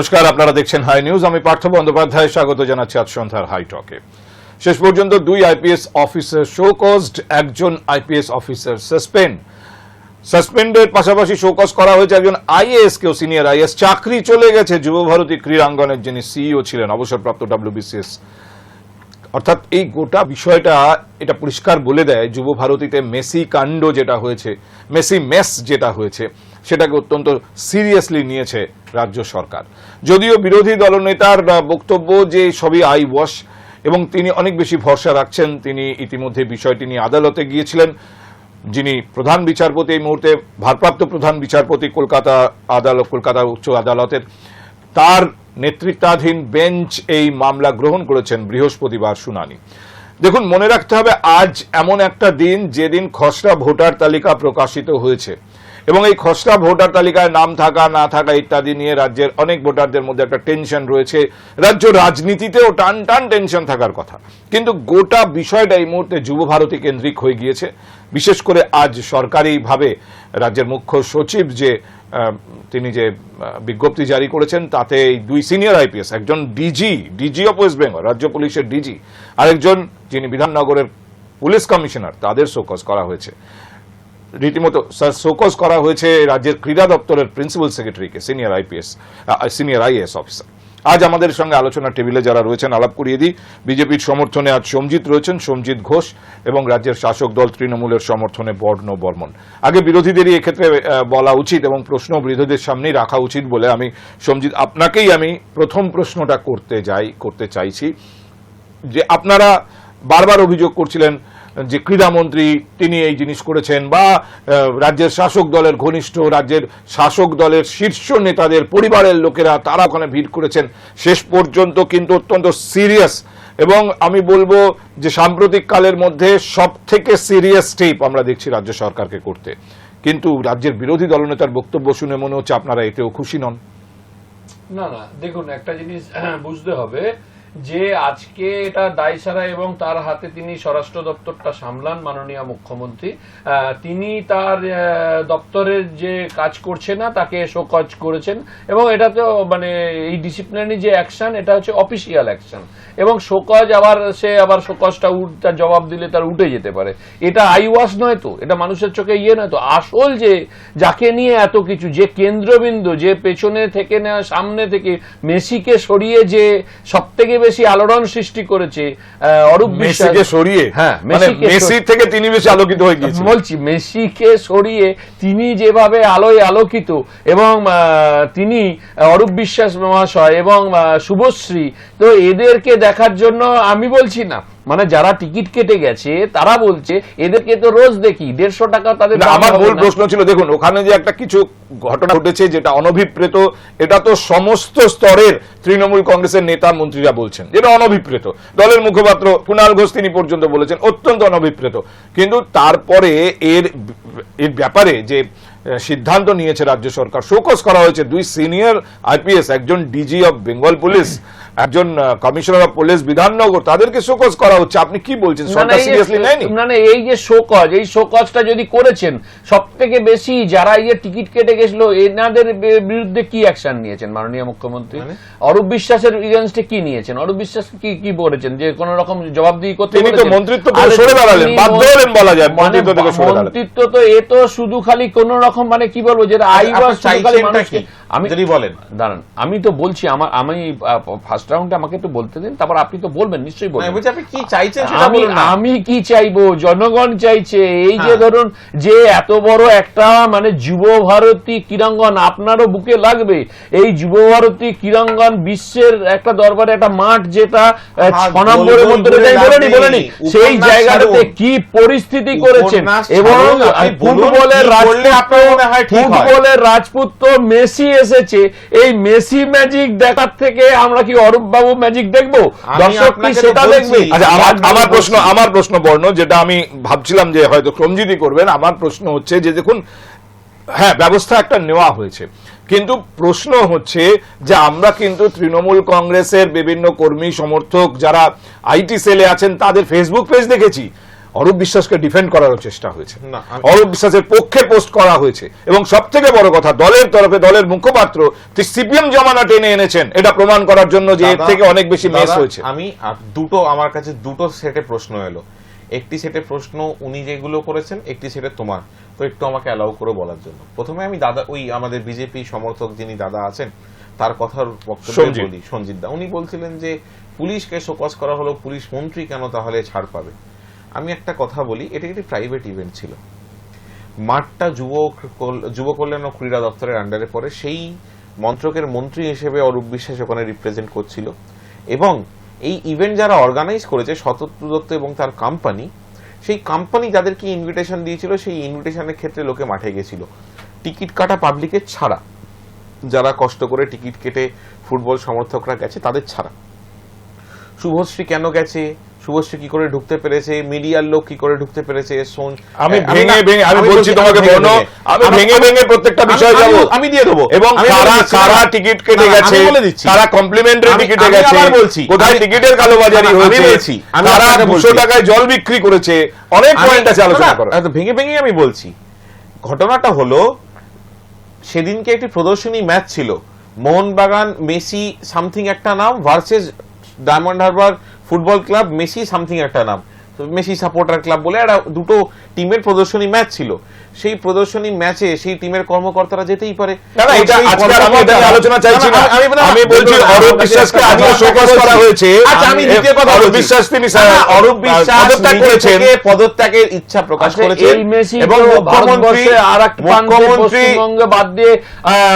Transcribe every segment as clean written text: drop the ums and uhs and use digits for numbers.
নমস্কার, আপনারা দেখছেন হাই নিউজ। আমি পার্থ বন্দ্যোপাধ্যায় স্বাগত জানাচ্ছি আজ সন্ধ্যার হাই টকে। শেষ পর্যন্ত দুই আইপিএস অফিসার শো কজড, একজন আইপিএস অফিসার সাসপেন্ডের পাশাপাশি শো কজ করা হয়েছে একজন আইএএস কেও, সিনিয়র আইএএস। চাকরি চলে গেছে যুবভারতী ক্রীড়াঙ্গনের যিনি সিইও ছিলেন, অবসরপ্রাপ্ত WBCS। অর্থাৎ এই গোটা বিষয়টা এটা পরিষ্কার বলে দেয় যুবভারতীতে মেসি কাণ্ড যেটা হয়েছে, মেসি মেস যেটা হয়েছে, সেটাকে অত্যন্ত সিরিয়াসলি নিয়েছে রাজ্য সরকার। যদিও বিরোধী দলনেতার বক্তব্য যে সবই আই ওয়াশ এবং তিনি অনেক বেশি ভরসা রাখছেন, তিনি ইতিমধ্যে বিষয়টি নিয়ে আদালতে গিয়েছিলেন। যিনি প্রধান বিচারপতি এই মুহূর্তে, ভারপ্রাপ্ত প্রধান বিচারপতি কলকাতা উচ্চ আদালতের, তার নেতৃত্বাধীন বেঞ্চ এই মামলা গ্রহণ করেছেন বৃহস্পতিবার শুনানি। দেখুন, মনে রাখতে হবে আজ এমন একটা দিন যেদিন খসড়া ভোটার তালিকা প্রকাশিত হয়েছে এবং এই খসড়া ভোটার তালিকায় নাম থাকা না থাকা ইত্যাদি নিয়ে রাজ্যের অনেক ভোটারদের মধ্যে একটা টেনশন রয়েছে। রাজ্য রাজনীতিতেও টান টান টেনশন থাকার কথা, কিন্তু গোটা বিষয়টা এই মুহূর্তে যুবভারতী কেন্দ্রিক হয়ে গিয়েছে। বিশেষ করে আজ সরকারিভাবে রাজ্যের মুখ্য সচিব তিনি যে বিজ্ঞপ্তি জারি করেছেন, তাতে এই দুই সিনিয়র আইপিএস, একজন ডিজি অফ ওয়েস্ট বেঙ্গল, রাজ্য পুলিশের ডিজি, আরেকজন যিনি বিধাননগরের পুলিশ কমিশনার, তাদের শোকজ করা হয়েছে। রীতিমতো শোকজ করা হয়েছে রাজ্যের ক্রীড়া দপ্তরের প্রিন্সিপাল সেক্রেটারিকে, সিনিয়র আইএএস অফিসার। আজ আমাদের সঙ্গে আলোচনা টেবিলে যারা রয়েছেন আলাপ করিয়ে দিই। বিজেপির সমর্থনে আজ সঞ্জিত রয়েছেন, সঞ্জিত ঘোষ, এবং রাজ্যের শাসক দল তৃণমূলের সমর্থনে বর্ণ বর্মন। আগে বিরোধীদেরই এক্ষেত্রে বলা উচিত এবং প্রশ্ন বিরোধীদের সামনেই রাখা উচিত বলে আমি সঞ্জিত আপনাকেই আমি প্রথম প্রশ্নটা করতে চাইছি যে আপনারা বারবার অভিযোগ করছিলেন যে ক্রীড়ামন্ত্রী তিনি এই জিনিস করেছেন, বা রাজ্যের শাসক দলের ঘনিষ্ঠ, রাজ্যের শাসক দলের শীর্ষ নেতাদের পরিবারের লোকেরা তারা ওখানে ভিড় করেছেন। শেষ পর্যন্ত কিন্তু অত্যন্ত সিরিয়াস এবং আমি বলবো যে সাম্প্রতিক কালের মধ্যে সব থেকে সিরিয়াস স্টেপ আমরা দেখছি রাজ্য সরকারকে করতে। কিন্তু রাজ্যের বিরোধী দলনেতার বক্তব্য শুনে মনে হচ্ছে আপনারা এতেও খুশি নন। না, দেখুন, একটা জিনিস বুঝতে হবে যে আজকে এটা দায়সারা এবং তার হাতে তিনি স্বরাষ্ট্র দপ্তরটা সামলান মাননীয় মুখ্যমন্ত্রী। তিনি তার দপ্তরের যে কাজ করছে না তাকে শোকজ করেছেন এবং এটা তো মানে এই ডিসিপ্লিনারি যে অ্যাকশন, এটা হচ্ছে অফিসিয়াল অ্যাকশন এবং শোকজ আবার শোকজটা তার জবাব দিলে তার উঠে যেতে পারে। এটা আইওয়াশ নয় তো, এটা মানুষের চোখে নয় তো। আসল যে যাকে নিয়ে এত কিছু, যে কেন্দ্রবিন্দু, যে পেছনে থেকে না সামনে থেকে মেসিকে সরিয়ে যে সব থেকে বেশি আলোড়ন সৃষ্টি করেছে অরূপ বিশ্বাস, সরিয়ে, হ্যাঁ, মেসি থেকে তিনি বেশি আলোকিত হয়ে গিয়েছেন। বলছি মেসিকে সরিয়ে তিনি যেভাবে আলোয় আলোকিত এবং তিনি অরূপ বিশ্বাস মহাশয় এবং শুভশ্রী, তো এদেরকে দেখার জন্য আমি বলছি না, মানে যারা টিকিট কেটে গেছে তারা বলছে এদেরকে তো রোজ দেখি, 150 টাকা তাদের। আমার মূল প্রশ্ন ছিল, দেখুন ওখানে যে একটা কিছু ঘটনা ঘটেছে যেটা অনভিপ্রেত, এটা তো সমস্ত স্তরের তৃণমূল কংগ্রেসের নেতা মন্ত্রীরা বলছেন যেটা অনভিপ্রেত। দলের মুখপাত্র কুণাল ঘোষ তিনি পর্যন্ত বলেছেন অত্যন্ত অনভিপ্রেত। কিন্তু তারপরে এর ব্যাপারে যে সিদ্ধান্ত নিয়েছে রাজ্য সরকার, শোকজ করা হয়েছে দুই সিনিয়র আইপিএস, একজন ডিজি অফ বেঙ্গল পুলিশ, একজন কমিশনার অফ পুলিশ বিধাননগর, তাদেরকে শোকজ করা হচ্ছে। আপনি কি বলছেন, সরকার সিরিয়াসলি নেয়নি? না, এই যে শোকজ, এই শোকজটা যদি করেছেন, সব থেকে বেশি যারা এই যে টিকিট কেটে গেছিল এনাদের বিরুদ্ধে কি অ্যাকশন নিয়েছেন মাননীয় মুখ্যমন্ত্রী? অরূপ বিশ্বাসের এগেইনস্টে কি নিয়েছেন? অরূপ বিশ্বাস কি করেছেন? যে কোন রকম জবাবদিহি করতে তিনি তো মন্ত্রিত্ব থেকে সরে দাঁড়ালেন, বাধ্য হলেন বলা যায়, মন্ত্রিত্ব থেকে সরে দাঁড়ালেন। মন্ত্রিত্ব তো এ তো শুধু খালি কোন রকম, মানে কি বলবো, যেটা আইওয়াস মানুষকে। আমি যদি বলেন, দাঁড়ান, আমি তো বলছি, আমি ফার্স্ট রাউন্ডে আমাকে তো বলতে দিন, তারপর আপনি তো বলবেন, নিশ্চয়ই বলবেন আপনি কি চাইছেন। আমি কি চাইবো, জনগণ চাইছে। এই যে ধরুন যে এত বড় একটা মানে যুবভারতী ক্রীড়াঙ্গন, আপনারও বুকে লাগবে, এই যুবভারতী ক্রীড়াঙ্গন বিশ্বের একটা দরবারে একটা মাঠ, যেটা 6 নম্বরের মধ্যে বলেনি সেই জায়গাটাতে কি পরিস্থিতি করেছেন। এবং ফুটবলের রাজপুত্র মেসি এসেছে, এই মেসি ম্যাজিক দেখার থেকে আমরা কি অরূপ বাবু ম্যাজিক দেখবো? দর্শক কি সেটা দেখবে? আমার প্রশ্ন বর্ণ, যেটা আমি ভাবছিলাম যে হয়তো সঞ্জিতই করবেন। আমার প্রশ্ন হচ্ছে যে দেখুন, হ্যাঁ, ব্যবস্থা একটা নেওয়া হয়েছে, কিন্তু প্রশ্ন হচ্ছে যে আমরা কিন্তু তৃণমূল কংগ্রেসের বিভিন্ন কর্মী সমর্থক যারা আইটি সেলে আছেন তাদের ফেসবুক পেজ দেখেছি, অরূপ বিশ্বাসকে ডিফেন্ড করার চেষ্টা হয়েছে, না, অরূপ বিশ্বাসের পক্ষে পোস্ট করা হয়েছে, এবং সব থেকে বড় কথা দলের তরফে দলের মুখপাত্র সিপিএম জমানা টেনে এনেছেন এটা প্রমাণ করার জন্য যে এর থেকে অনেক বেশি মেস হয়েছে। আমি আমার কাছে দুটো সেটে প্রশ্ন এলো, একটি সেটে প্রশ্ন উনি যেগুলো করেছেন, একটি সেটে তোমার, তো একটু আমাকে অ্যালাউ করে বলার জন্য। প্রথমে আমি দাদা, ওই আমাদের বিজেপি সমর্থক যিনি দাদা আছেন তার কথার বক্তব্য বলি, সঞ্জিত দা, উনি বলছিলেন যে পুলিশকে শোকজ করা হলো, পুলিশ মন্ত্রী কেন তাহলে ছাড় পাবে। আমি একটা কথা বলি, এটা একটি প্রাইভেট ইভেন্ট ছিল, মাঠটা যুব কল্যাণ ও ক্রীড়া দপ্তরের আন্ডারে পড়ে, সেই মন্ত্রকের মন্ত্রী হিসেবে অরূপ বিশ্বাস ওখানে রিপ্রেজেন্ট করছিল, এবং এই ইভেন্ট যারা অর্গানাইজ করেছে শতদ্রু দত্ত এবং তার কোম্পানি, সেই কোম্পানি যাদেরকে ইনভিটেশন দিয়েছিল সেই ইনভিটেশনের ক্ষেত্রে লোকে মাঠে গেছিল, টিকিট কাটা পাবলিকের ছাড়া, যারা কষ্ট করে টিকিট কেটে ফুটবল সমর্থকরা গেছে তাদের ছাড়া। শুভশ্রী কেন গেছে, শুভশ্রী কি করে ঢুকতে পেরেছে, মিডিয়ার লোক কি করে ঢুকতে পেরেছে, আমি বলছি তোমাকে বলো, আমি ভেঙে ভেঙে প্রত্যেকটা বিষয় যাব, আমি দিয়ে দেবো, এবং কারা টিকিট কেটে গেছে, তারা কমপ্লিমেন্টারি টিকিটে গেছে, কোথায় টিকিটের কালোবাজারি হয়েছে, তারা 200 টাকায় জল বিক্রি করেছে, অনেক পয়েন্ট আছে আলোচনা করার। ভেঙে ভেঙে আমি বলছি, ঘটনাটা হলো সেদিনকে একটি প্রদর্শনী ম্যাচ ছিল, মোহনবাগান মেসি সামথিং একটা নাম versus diamond Harbour football club Messi something একটা নাম, তো মেসি সাপোর্টার ক্লাব বলে একটা দুটো টিমের প্রদর্শনী ম্যাচ ছিল। সেই প্রদর্শনী ম্যাচে সেই টিমের কর্মকর্তারা যেতেই পারে। আলোচনা চাইছি না, আমি বলছি অরূপ বিশ্বাসকে আজকে শোকজ করা হয়েছে। আচ্ছা, আমি দ্বিতীয় কথা অরূপ বিশ্বাস, তিনি অরূপ বিশ্বাস পদত্যাগ করেছেন, পদত্যাগের ইচ্ছা প্রকাশ করেছেন, এবং মুখ্যমন্ত্রী পশ্চিমবঙ্গে বাদ দিয়ে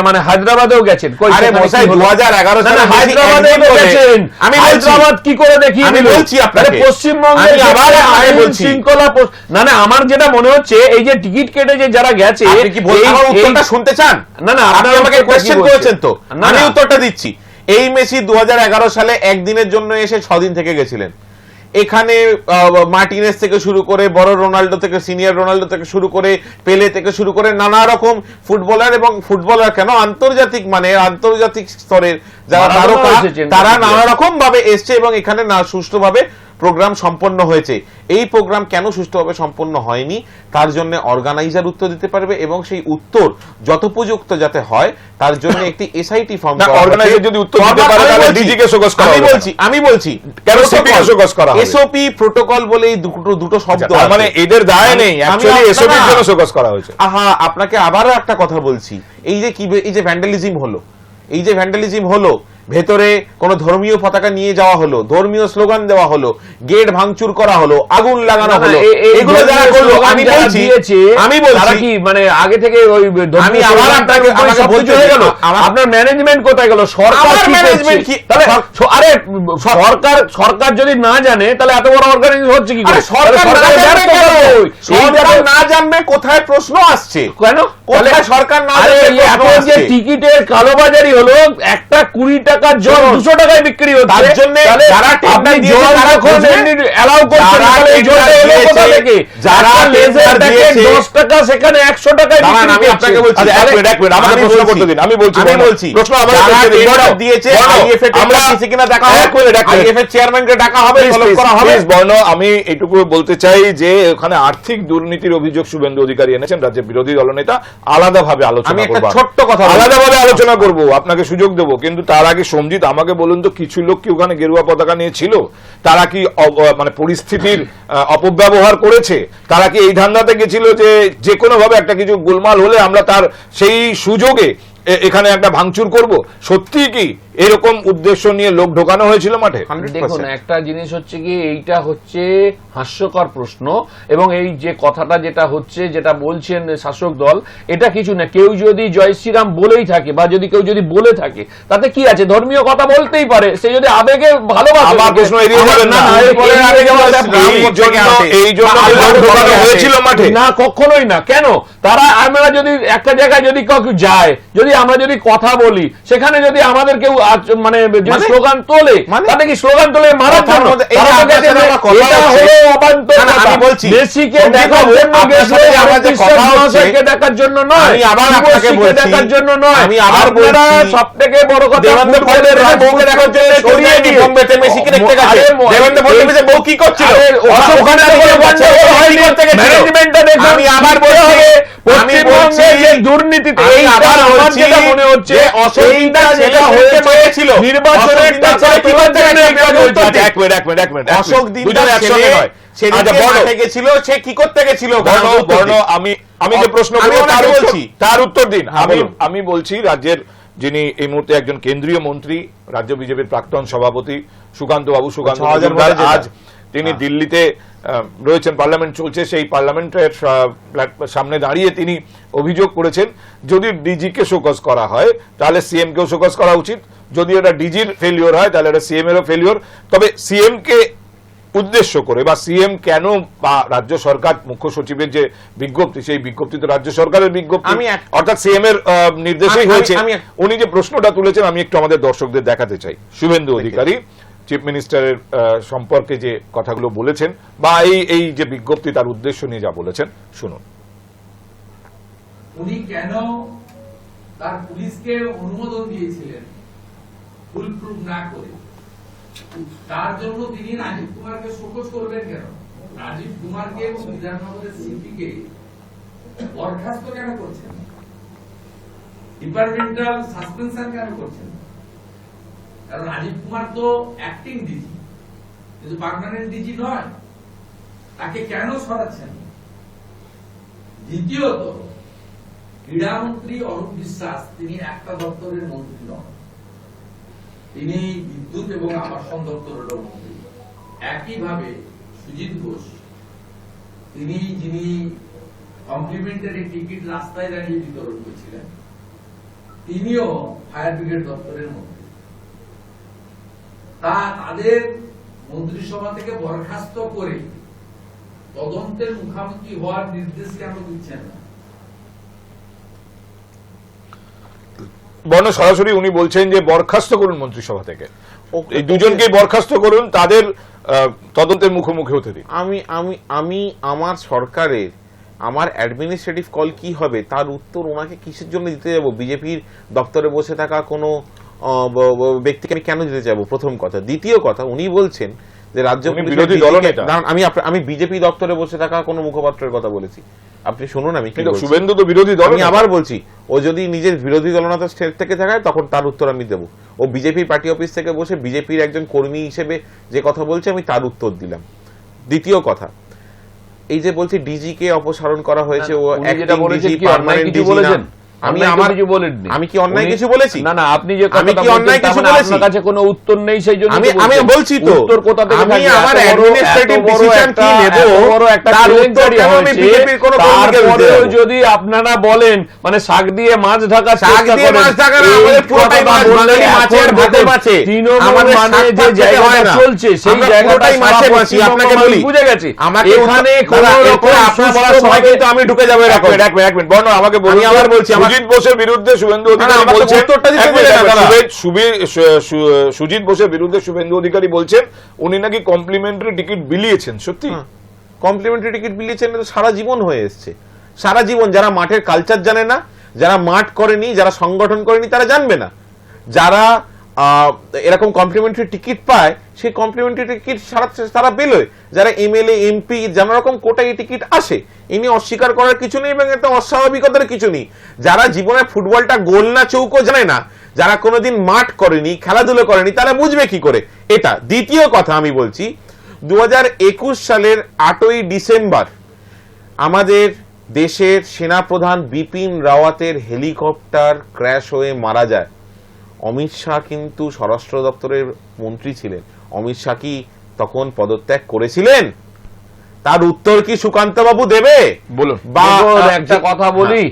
মানে হায়দ্রাবাদেও গেছেন। আরে মশাই 2011 সালে হায়দ্রাবাদে গেছেন, আমি হায়দ্রাবাদ কি করে দেখি আমি বলছি আপনাকে, পশ্চিমবঙ্গে শৃঙ্খলা না, আমার যেটা মনে হচ্ছে এই যে টিকিট কেটে যে যারা গেছে, আপনি কি আমার উত্তরটা শুনতে চান? না না, আপনি আমাকে কোশ্চেন করেছেন তো, আমি উত্তরটা দিচ্ছি। এই মেসি 2011 সালে একদিনের জন্য এসে 6 দিন থেকে গেছিলেন। এখানে মার্টিনেস থেকে শুরু করে বড় রোনাল্ডো থেকে, সিনিয়র রোনাল্ডো থেকে শুরু করে, পেলে থেকে শুরু করে নানা রকম ফুটবলার, এবং ফুটবলার কেন আন্তর্জাতিক মানে আন্তর্জাতিক স্তরের যারা তারকা, তারা নানা রকম ভাবে এসছে, এবং এখানে না সুষ্ঠুভাবে প্রোগ্রাম সম্পন্ন হয়েছে। এই প্রোগ্রাম কেন সুষ্ঠুভাবে সম্পন্ন হয়নি তার জন্য অর্গানাইজার উত্তর দিতে পারবে, এবং সেই উত্তর যথোপযুক্ত যাতে হয় তার জন্য একটি এসআইটি ফর্ম অর্গানাইজার যদি উত্তর দিতে পারে তাহলে ডিজিকে শোকজ করা হবে। আমি বলছি কেন সিপিকে শোকজ করা হবে? এসওপি প্রোটোকল বলে এই দুটো শব্দ, তার মানে এদের দায় নেই, অ্যাকচুয়ালি এসওপির জন্য শোকজ করা হয়েছে। আপনাকে আবারও একটা কথা বলছি, এই যে ভ্যান্ডালিজম হলো, ভেতরে কোন ধর্মীয় পতাকা নিয়ে যাওয়া হলো, ধর্মীয় স্লোগান দেওয়া হলো, গেট ভাঙচুর করা হলো, আগুন লাগানো হলো, এগুলো যারা করলো, আমি বলছি কি মানে আগে থেকে ওই আমি আবার আপনাকে বলতে হয়ে গেল, আপনার ম্যানেজমেন্ট কোথায় গেল? সরকার ম্যানেজমেন্ট কি? আরে সরকার যদি না জানে তাহলে এত বড় অর্গানাইজেশন হচ্ছে কি করে? সরকার না জানবে কোথায় প্রশ্ন আসছে, কেন সরকার না জানবে? এখন যে টিকিটের কালোবাজারি হলো, একটা 20 টাকার জল 200 টাকায় বিক্রি হচ্ছে, তার জন্য যারা আপনি জল যখন অ্যালাউ করছেন তাহলে এই জলটা এলো কোথা থেকে? যারা লেজার দেখে 10 টাকা সেখানে 100 টাকায় বিক্রি করছে। আমি আপনাকে বলছি, এক মিনিট আমাকে প্রশ্ন করতে দিন, আমি বলছি প্রশ্ন আমাকে দিয়েছে, আইএফ এর আমরা কিনা দেখা হবে, আইএফ এর চেয়ারম্যানকে ডাকা হবে, তলব করা হবে। বর্ণ আমি এটুকু বলতে চাই যে ওখানে আর্থিক দুর্নীতির অভিযোগ শুভেন্দু অধিকারী এনেছেন, রাজ্যের বিরোধী দলনেতা, আলাদাভাবে আলোচনা করব, ছোট্ট কথা আলাদাভাবে আলোচনা করব, আপনাকে সুযোগ দেব। কিন্তু তার আগে সঞ্জিত আমাকে বলুন তো, কিছু লোক কি ওখানে গেরুয়া পতাকা নিয়ে ছিল? তারা কি মানে পরিস্থিতির অপব্যবহার করেছে? তারা কি এই ধান্দাতে গেছিল যে কোনো ভাবে একটা কিছু গোলমাল হলে আমরা তার সেই সুযোগে এখানে একটা ভাঙচুর করব? সত্যি কি এরকম উদ্দেশ্য নিয়ে লোক ঢোকানো হয়েছিল মাঠে? দেখুন, একটা জিনিস হচ্ছে কি, এইটা হচ্ছে হাস্যকর প্রশ্ন, এবং এই যে কথাটা যেটা হচ্ছে, যেটা বলছেন শাসক দল, এটা কিছু না। কেউ যদি জয় শ্রীরাম বলেই থাকে, বা যদি কেউ যদি বলে থাকে, তাতে কি আছে? ধর্মীয় কথা বলতেই পারে, সে যদি আবেগে ভালোবাসে। আমার প্রশ্ন এড়িয়ে যাবেন না, এই জন্য ঢোকানো হয়েছিল মাঠে? না, কখনোই না। কেন? তারা, আমরা যদি একটা জায়গায় যদি কেউ যায়, যদি আমরা যদি কথা বলি, সেখানে যদি আমাদের কেউ মানে স্লোগান তোলে, তাতে কি স্লোগান তোলে মারার জন্য? আমি বলছি মেসিকে দেখার জন্য গেছিল, মহাশয়কে দেখার জন্য নয়, দেখার জন্য নয়। আপনারা সব থেকে বড় কথা বউকে দেখার জন্য সরিয়ে দিয়ে বোম্বেতে মেসিকে দেখতে গেছে। দেবেন্দ্র ফডনবিসের বউ কি করছিল ওখানে? ম্যানেজমেন্টটা দেখুন। আমি আবার বলছি, পশ্চিমবঙ্গে যে দুর্নীতিতে এই আবার যেটা মনে হচ্ছে অসুবিধা যেটা হয়েছিল নির্বাচনের টাকা কি করতে গেছে? এক মিনিট অশোক দিনদার একসঙ্গে নয়, সে গেছিল, সে কি করতে গেছিল? আমি যে প্রশ্ন বলছি তার উত্তর দিন। আমি বলছি রাজ্যের যিনি এই মুহূর্তে একজন কেন্দ্রীয় মন্ত্রী, রাজ্য বিজেপির প্রাক্তন সভাপতি সুকান্ত বাবু, সুকান্ত আজ তিনি দিল্লিতে রয়েছেন, পার্লামেন্ট চলছে, সেই পার্লামেন্টের সামনে দাঁড়িয়ে তিনি অভিযোগ করেছেন যদি ডিজিকে শোকজ করা হয় তাহলে সিএম কেও শোকজ করা উচিত, যদি এটা ডিজির ফেলিওর হয় তাহলে এটা সিএম এরও ফেলিওর। তবে সিএম কে উদ্দেশ্য করে বা সিএম কেন বা রাজ্য সরকার মুখ্য সচিবের যে বিজ্ঞপ্তি, সেই বিজ্ঞপ্তি তো রাজ্য সরকারের বিজ্ঞপ্তি, অর্থাৎ সিএম এর নির্দেশেই হয়েছে। উনি যে প্রশ্নটা তুলেছেন আমি একটু আমাদের দর্শকদের দেখাতে চাই। শুভেন্দু অধিকারী চিফ মিনিস্টারের সম্পর্কে যে কথাগুলো বলেছেন বা এই যে বিজ্ঞপ্তি তার উদ্দেশ্য নিয়ে যা বলেছেন শুনুন। উনি কেন তার পুলিশকে অনুমোদন দিয়েছিলেন ফুল প্রুফ না করে? তার জন্য তিনি রাজীব কুমারকে শোকজ করবেন কেন? রাজীব কুমারকে এবং বিধাননগরের সিপিকে বরখাস্ত কেন করছেন? ডিপার্টমেন্টাল সাসপেনশন কেন করছেন? কারণ রাজীব কুমার তো অ্যাক্টিং ডিজি, কিন্তু পার্মানেন্ট ডিজি নয়। তাকে কেন সরাচ্ছেন? দ্বিতীয়ত, ক্রীড়ামন্ত্রী অরূপ বিশ্বাস তিনি একটা দপ্তরের মন্ত্রী নন, তিনি বিদ্যুৎ এবং আবাসন দপ্তরের মন্ত্রী। একইভাবে সুজিত ঘোষ যিনি কমপ্লিমেন্টারি টিকিট রাস্তায় দাঁড়িয়ে বিতরণ করছিলেন, তিনিও ফায়ার ব্রিগেড দপ্তরের মন্ত্রী। তাদের মন্ত্রিসভা থেকে বরখাস্ত করে তদন্তের মুখোমুখি হওয়ার নির্দেশ কেন দিচ্ছেন না? সরাসরি উনি বলছেন যে বরখাস্ত করুন মন্ত্রিসভা থেকে, এই দুজনকে বরখাস্ত করুন, তাদের তদন্তের মুখোমুখি হতে দিন। আমি আমার সরকারের আমার অ্যাডমিনিস্ট্রেটিভ কল কি হবে তার উত্তর ওনাকে কিসের জন্য দিতে যাব? বিজেপির দপ্তরে বসে থাকা কোনো ব্যক্তিকে আমি কেন দিতে যাবো? প্রথম কথা। দ্বিতীয় কথা, উনি বলছেন যে রাজ্য বিরোধী দল নেতা। আমি বিজেপি দপ্তরে বসে থাকা কোনো মুখপাত্রের কথা বলেছি, আপনি শুনুন আমি কি বলছি। শুভেন্দু তো বিরোধী দল। আমি আবার বলছি, ও যদি নিজের বিরোধী দলনেতার স্টেট থেকে থাকায় তখন তার উত্তর আমি দেবো। ও বিজেপি পার্টি অফিস থেকে বসে বিজেপির একজন কর্মী হিসেবে যে কথা বলছে আমি তার উত্তর দিলাম। দ্বিতীয় কথা, এই যে বলছি ডিজি কে অপসারণ করা হয়েছে, ও অ্যাক্টিং ডিজি, পার্মানেন্ট ডিজি বলেছেন। আমি কি অন্যায় কিছু বলেছি? না, আপনি যে আমি কি অন্যায় কিছু বলেছি? আপনার কাছে কোনো উত্তর নেই, সেই জন্য আমি বলছি তো উত্তর কোথা থেকে থাকবে? আমি আমার অ্যাডমিনিস্ট্রেটিভ ডিসিশন কি নেব তার উত্তর কেন আমি বিজেপির কোনো কর্মীকে দিতে যাব? যদি আপনারা বলেন মানে শাক দিয়ে মাছ ঢাকা, শাক দিয়ে মাছ ঢাকা না, আমাদের পুরোটাই মাছ, বাঙালি মাছের ভাতে মাছে। আমাদের মানে যে জায়গাটা চলছে সেই জায়গাটাই মাছে মাছি। আপনাকে বলি বুঝে গেছি, আমাকে এখানে কোনো রকম আপনারা বলার সময় কিন্তু আমি ঢুকে যাব এরকম। এক মিনিট বর্ণ আমাকে বলুন। আমি আবার বলছি, সুজিত বোসের বিরুদ্ধে শুভেন্দু অধিকারী বলছেন, সুজিত বোসের বিরুদ্ধে শুভেন্দু অধিকারী বলছেন উনি নাকি কমপ্লিমেন্টারি টিকিট বিলিয়েছেন। সত্যি কমপ্লিমেন্টারি টিকিট বিলিয়েছেন? সারা জীবন হয়ে এসছে, সারা জীবন। যারা মাঠের কালচার জানে না, যারা মাঠ করেনি, যারা সংগঠন করেনি, তারা জানবে না। যারা এরকম কমপ্লিমেন্টারি টিকিট পায় সেই কমপ্লিমেন্টারি টিকিট সারা পেলে, যারা এমএলএ এমপি নানা রকম কোটায় টিকিট আসে, ইনি অস্বীকার করার কিছু নেই এবং এটা অস্বাভাবিকতার কিছু নেই। যারা জীবনে ফুটবলটা গোল না চৌকো জানে না, যারা কোনোদিন মাঠ করেনি, খেলাধুলো করেনি, তারা বুঝবে কি করে এটা? দ্বিতীয় কথা আমি বলছি, 2021 সালের 8ই ডিসেম্বর আমাদের দেশের সেনাপ্রধান বিপিন রাওয়াতের হেলিকপ্টার ক্র্যাশ হয়ে মারা যায়। অমিত শাহ কিন্তু স্বরাষ্ট্র দপ্তরের মন্ত্রী ছিলেন। অমিত শাহ কি তখন পদত্যাগ করেছিলেন? তার উত্তর কি সুকান্ত বাবু দেবে? বলুন। বা একটা কথা বলি,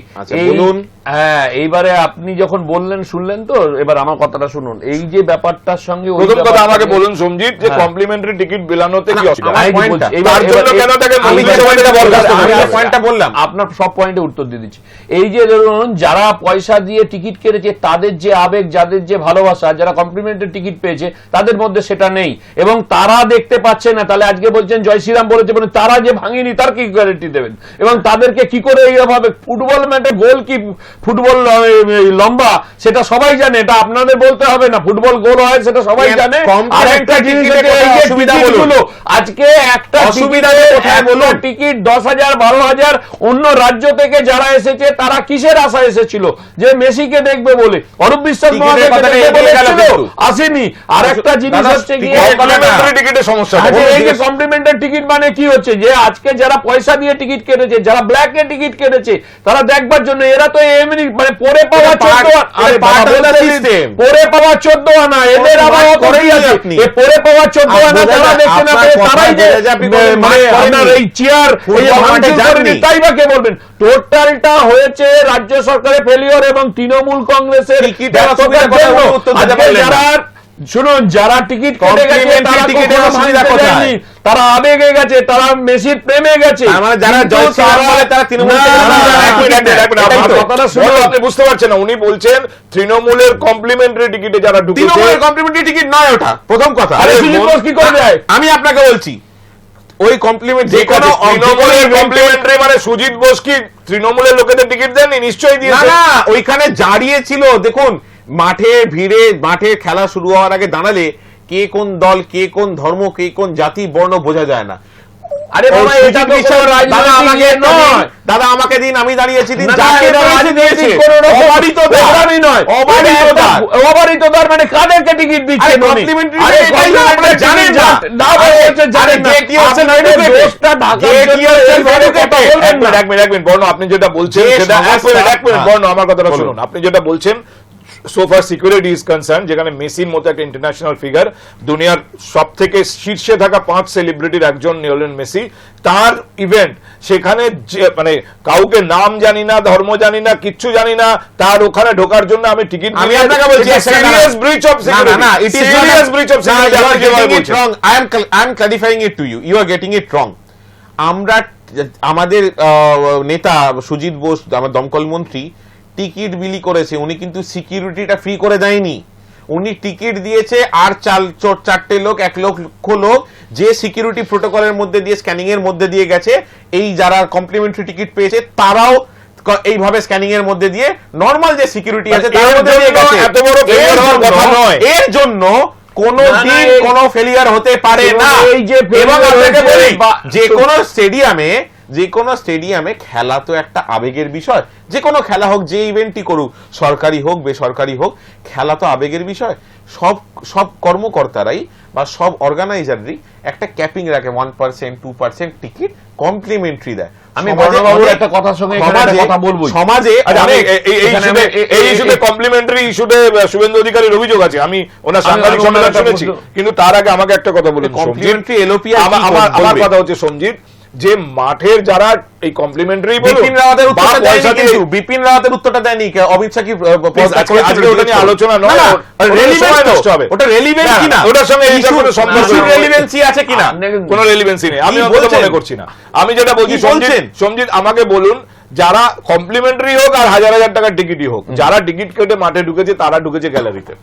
বলুন। হ্যাঁ, এইবারে আপনি যখন বললেন শুনলেন তো, এবার আমার কথাটা শুনুন। এই যে ব্যাপারটার সঙ্গে ওই প্রথম কথা ব্যাপারটাকে- আমাকে বলুন সঞ্জিত, যে হ্যাঁ। কমপ্লিমেন্টারি টিকিট বিলানোতে কি অসুবিধা? আমার আমি point বলছি, টা। এইবার- তার জন্য এবার- কেন তাকে আমি মন্ত্রী যে সভায় বরখাস্ত আমি করতে যে হবে? পয়েন্টটা বললাম, আপনার সব পয়েন্টে উত্তর দিয়ে দিচ্ছি। এই যে ধরুন যারা পয়সা দিয়ে টিকিট কেটেছে, তাদের যে আবেগ, যাদের যে ভালোবাসা, যারা কমপ্লিমেন্টারি টিকিট পেয়েছে তাদের মধ্যে সেটা নেই, এবং তারা দেখতে পাচ্ছে না। তাহলে আজকে বলছেন জয় শ্রীরাম বলেছে, মানে তারা যে ভাঙেনি তার কি গ্যারান্টি দেবেন? এবং তাদেরকে কি করে এইভাবে ফুটবল ম্যাচে গোল কি ফুটবল লম্বা সেটা সবাই জানে, এটা আপনাদের বলতে হবে না। ফুটবল গোল হয় সেটা সবাই এর জানে। complimentary আর একটা জিনিস টিকিটে হচ্ছে, এই যে কোথায় অসুবিধা বলুন? টিকিটগুলো, আজকে একটা অসুবিধা টিকিটে কোথায় একটা বলুন? টিকিট 10,000 12,000, অন্য রাজ্য থেকে যারা এসেছে তারা কিসের আশা এসেছিল? যে মেসিকে দেখবে বলে। অরূপ বিশ্বাস টিকিটের মহাশয়কে কথাটা দেখবে এগিয়ে বলে গেল এসেছিল, কিন্তু। আসেনি। আর একটা জিনিস দাদা, হচ্ছে গিয়ে কমপ্লিমেন্টারি টিকিটের সমস্যা আচ্ছা, এই যে কমপ্লিমেন্টারি টিকিট মানে কি হচ্ছে, যে আজকে যারা পয়সা দিয়ে টিকিট কেটেছে, যারা ব্ল্যাকে টিকিট কেটেছে, তারা দেখবার জন্য, এরা তো এমনি মানে পরে পাওয়া এটা part- 14 আরে এটা part বাবা, of the বলতে দিন, system। পরে পাওয়া 14 আনা, এদের আবার মার্ক করেই করেননি আছে। আপনি। এ পরে পাওয়া 14 আনা বোঝা যারা যায়, দেখতে না আপনার পেয়ে কথা তারাই যে বোঝা যায়, আপনি কোনো মানে মার্ক করেননি। আপনার এই চেয়ার ফুটবল মাঠে যাননি। তাই বা কে বলবেন? টোটালটা হয়েছে রাজ্য সরকারের ফেলিওর এবং তৃণমূল কংগ্রেসের টিকিটের ব্যর্থতার অসুবিধার কথা জন্য। উনি উত্তর দিতে আজকে পারলেন না। যারা শুনুন, যারা টিকিট কেটে গেছে Complimentary তারা টিকিটের কখনো অসুবিধা ভাঙতে কোথায়? যায়নি, তারা আবেগে গেছে, তারা মেসির প্রেমে গেছে। তার মানে যারা কিন্তু জয় শ্রীরাম বলে তারা তৃণমূল থেকে না, ভাঙতে না, যায়। এক মিনিট, এটাই আমার তো। কথাটা শুনুন। বলো, আপনি বুঝতে পারছেন না, উনি বলছেন তৃণমূলের কমপ্লিমেন্টারি টিকিটে যারা ঢুকেছে, তৃণমূলের কমপ্লিমেন্টারি টিকিট নয় ওটা, প্রথম কথা। আরে সুজিত বোস কি করে দেয়? আমি আপনাকে বলছি, ওই কমপ্লিমেন্ট যে যে কোনো কোনো তৃণমূলের কমপ্লিমেন্টারি মানে সুজিত বোস কি তৃণমূলের লোকেদের টিকিট দেননি? নিশ্চয়ই না দিয়েছে। না, ওইখানে দাঁড়িয়ে ছিল। দেখুন, মাঠে ভিড়ে, মাঠে খেলা শুরু হওয়ার আগে দাঁড়ালে কে কোন দল, কে কোন ধর্ম, কে কোন জাতি বর্ণ বোঝা যায় না। আরে বাবা, ওই এটা সুজিত তো বিশ্বাস, কোনো দাদা রাজনৈতিক আমাকে ইয়ে দিন, নয়। দাদা আমাকে দিন, আমি দাঁড়িয়েছি দিন, না, না, যাকে এটা পেয়েছে রাজনৈতিক দিয়েছে। কোনো রকম অবারিতদার। প্রোগ্রামই নয়। অবারিতদার। অবারিতদার মানে কাদেরকে টিকিট দিচ্ছে? আরে complimentary এটাই তো আপনারা জানেন না। না ভাই, এটা জানেন না। আরে কে কি হচ্ছে আপনাদের educated? দোষটা ঢাকার কে কি জন্য হচ্ছে এইভাবে কথা educated? বলবেন না। এক মিনিট বর্ণ, আপনি যেটা বলছেন যে সেটা সংস্থা- এক মিনিট বর্ণ, আমার কথাটা বলুন। শুনুন। আপনি যেটা বলছেন সোফার সিকিউরিটি ইজ কনসার্ন, যেখানে মেসির মতো একটা ইন্টারন্যাশনাল ফিগার, দুনিয়ার সব থেকে শীর্ষে থাকা 5 সেলিব্রিটির একজন লিওনেল মেসি, তার ইভেন্ট, সেখানে যে মানে কাউকে নাম জানি না, ধর্ম জানি না, কিচ্ছু জানি না, তার ওখানে ঢোকার জন্য আমি টিকিট আমি আপনাকে বলছি, সিরিয়াস ব্রিচ অফ সিকিউরিটি, না, it is not serious a- breach of No, security. you are আপনি যেভাবে getting it বলছেন। wrong. I am clarifying it to you. You are getting it wrong. আমরা আমাদের নেতা সুজিত বোস, আমার দমকল মন্ত্রী, টিকিট বিলি করেছে। উনি কিন্তু সিকিউরিটিটা ফ্রি করে দেয়নি। উনি টিকিট দিয়েছে, আর 4টে লোক, 1 লক্ষ লোক যে সিকিউরিটি প্রোটোকলের মধ্যে দিয়ে, স্ক্যানিং এর মধ্যে দিয়ে গেছে। এই যারা কমপ্লিমেন্টারি টিকিট পেয়েছে তারাও এইভাবে স্ক্যানিং এর মধ্যে দিয়ে, নরমাল যে সিকিউরিটি আছে তার মধ্যে দিয়ে গেছে। এত বড় failure হওয়ার কথা নয়। এর জন্য কোনো না, না, দিন এই- কোনো ফেলিয়ার হতে পারে এবং না। এই যে failure এবং আপনাকে হয়েছে বলি, বা- যে কোনো স্টেডিয়ামে খেলা তো একটা আবেগের বিষয়। যে কোনো খেলা হোক, যে ইভেন্টই করুক, সরকারি হোক বেসরকারি হোক, খেলা তো আবেগের বিষয়। সব কর্মকর্তারাই বা সব অর্গানাইজারই একটা ক্যাপিং রাখে, 1%, 2% টিকিট কমপ্লিমেন্টারি দেয়। আমি সমাজে বর্ণবাবুর অনেক- একটা কথার সঙ্গে এখানে একটা কথা বলবোই। সমাজে আচ্ছা, আমি অনেক- এই ইস্যুতে কমপ্লিমেন্টারি ইস্যুতে শুভেন্দু অধিকারীর অভিযোগ আছে। আমি ওনার সাংবাদিক আমি সম্মেলন একটা শুনেছি, প্রশ্ন- কিন্তু তার আগে আমাকে একটা কথা বলুন। কমপ্লিমেন্টারি এলওপি আমার কথা হচ্ছে সঞ্জিত, যে মাঠের যারা এই কমপ্লিমেন্টারি বিপিন রাওয়াতের উত্তরটা দেয়নি, কিন্তু বিপিন রাওয়াতের উত্তরটা দেয়নি। অমিত শাহ কি আজকে ওটা নিয়ে আলোচনা নয়, ওটা রেলিভেন্ট কিনা, ওটার সঙ্গে এইটার কোনো সম্পর্ক নেই। রেলিভেন্সি আছে কিনা, কোনো রেলিভেন্সি নেই, আমি কি অন্তত বলছেন? মনে করছি না। আমি যেটা বলছি, কি বলছেন? সঞ্জিত আমাকে বলুন, যারা কমপ্লিমেন্টারি হোক আর হাজার হাজার টাকার টিকিটই হোক, যারা টিকিট কেটে মাঠে ঢুকেছে তারা ঢুকেছে গ্যালারিতে।